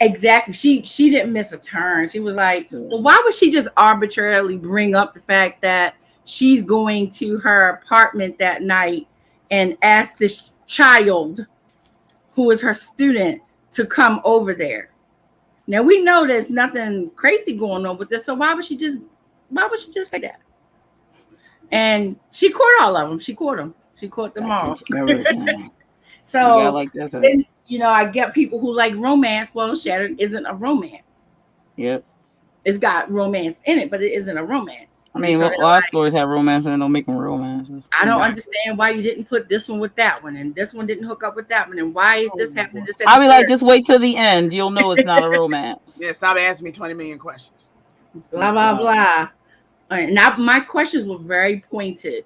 Exactly. She didn't miss a turn. She was like, well, why would she just arbitrarily bring up the fact that she's going to her apartment that night and ask this child who is her student to come over there? Now we know there's nothing crazy going on with this, so why would she just say that? And she caught all of them. She caught them. She caught them all. So like that, then, I get people who like romance. Well, Shattered isn't a romance. Yep. It's got romance in it, but it isn't a romance. I mean, a lot of stories have romance and don't make them romances. I don't understand why you didn't put this one with that one, and this one didn't hook up with that one, and why is this happening? I'll be like, just wait till the end. You'll know it's not a romance. Yeah, stop asking me 20 million questions. Blah, blah, blah. And now my questions were very pointed.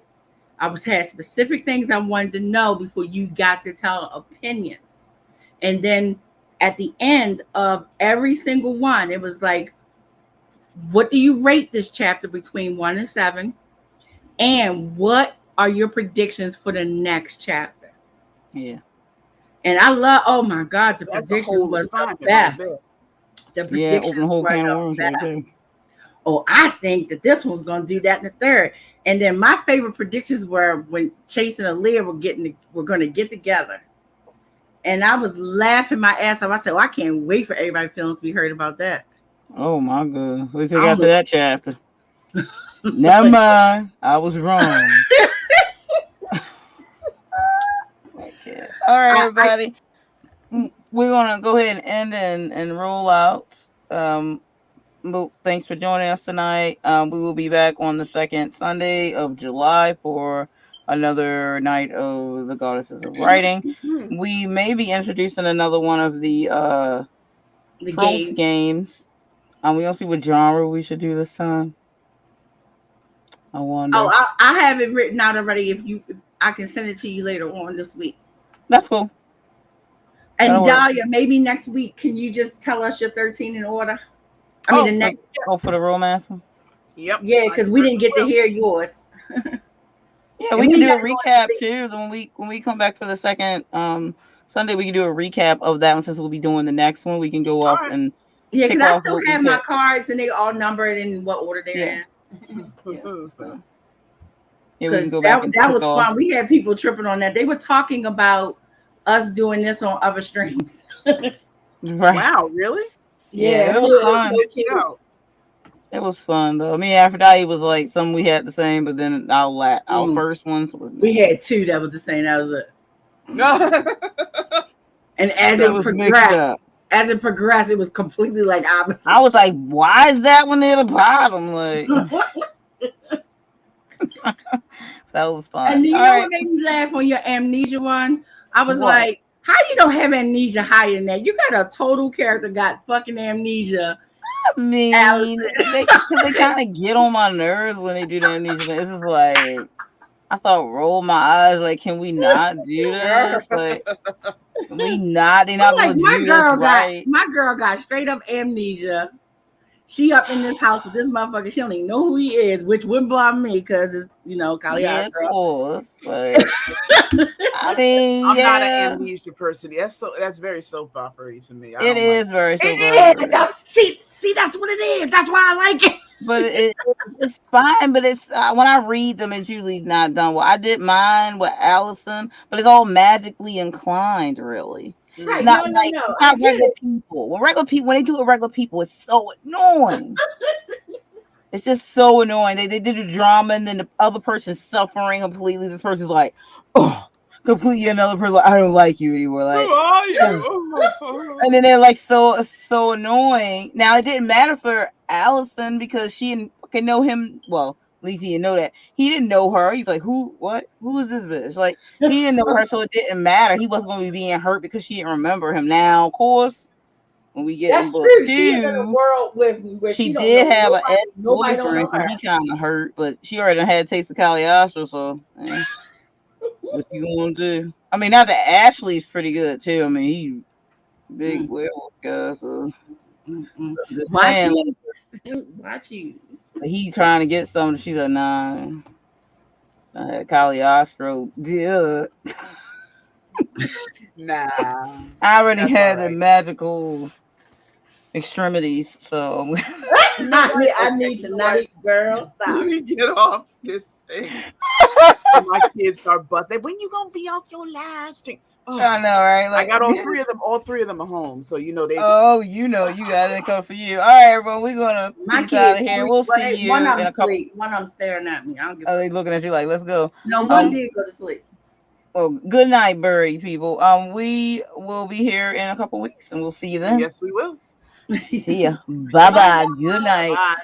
I had specific things I wanted to know before you got to tell opinions. And then at the end of every single one, it was like, what do you rate this chapter between 1 and 7? And what are your predictions for the next chapter? Yeah. And I love, oh my God, the predictions was the best. The predictions open whole can of worms right there. Oh, I think that this one's going to do that in the third. And then my favorite predictions were when Chase and Aaliyah were going to get together. And I was laughing my ass off. I said, I can't wait for everybody's feelings to be heard about that. Oh my God. At least I got to that chapter. Never mind. I was wrong. Okay. All right, everybody. We're going to go ahead and end and roll out. Thanks for joining us tonight. We will be back on the second Sunday of July for another night of the Goddesses of Writing. We may be introducing another one of the games. We don't see what genre we should do this time. I wonder. Oh, I have it written out already. If I can send it to you later on this week. That's cool. And Dahlia, maybe next week, can you just tell us your 13 in order? The next. For the romance one. Yep. Yeah, because we didn't get to hear yours. Yeah, we can do a recap too. So when we come back for the second Sunday, we can do a recap of that one since we'll be doing the next one. We can go up and because I still have my cards and they all numbered in what order they're in. We can go back that was fun. We had people tripping on that. They were talking about us doing this on other streams. Right. Wow, really? Yeah, it was fun. It was fun though. Me and Aphrodite was like something we had the same, but then our first ones was we had two that was the same. That was it. And as it progressed, it was completely like opposite. I was like, why is that one near the bottom? Like that was fun. And you know what made me laugh on your amnesia one? I was like, how you don't have amnesia higher than that? You got a total character got fucking amnesia. I mean, they kind of get on my nerves when they do the amnesia. It's just like I start roll my eyes like, can we not do this? Like, can we not? They not gonna do this right. My girl got straight up amnesia. She up in this house with this motherfucker. She don't even know who he is, which wouldn't bother me because it's Caliostro. Yeah, of course. But, I mean, I'm not an amnesia person. That's very soap opera to me. It is very soap opera. See, that's what it is. That's why I like it. But it's fine. But it's when I read them, it's usually not done well. I did mine with Allison, but it's all magically inclined, really. Right. It's not not regular people. When they do it regular people, it's so annoying. It's just so annoying. They did the drama and then the other person's suffering completely. This person's like, oh, completely another person. Like, I don't like you anymore. Like, who are you? And then they're like so annoying. Now it didn't matter for Allison because she didn't know him. Well, at least he didn't know that. He didn't know her. He's like, who? What? Who is this bitch? Like, he didn't know her, so it didn't matter. He wasn't going to be being hurt because she didn't remember him. Now, of course, when we get in book 2, she's in a world where she did have an ex-boyfriend, so he kind of hurt, but she already had a taste of Caliostro, so what you gonna do? I mean, not that Ashley's pretty good too. I mean, he's big werewolf guy, so watch you. He trying to get something. She's a 9. Caliostro, good. Nah, I already had the magical extremities, so I need to like, girl, stop. Let me get off this thing. My kids start busting. When you gonna be off your last drink? Oh, I know, right? Like, I got all three of them. All three of them are home, so they. Oh, you got it come for you. All right, everyone, we're gonna peace out of here. We'll see you in a couple. One of them staring at me. I don't give they looking at you like, let's go. No, one did go to sleep. Well, good night, birdie people. We will be here in a couple weeks, and we'll see you then. Yes, we will. See ya. Bye. Good night. Bye.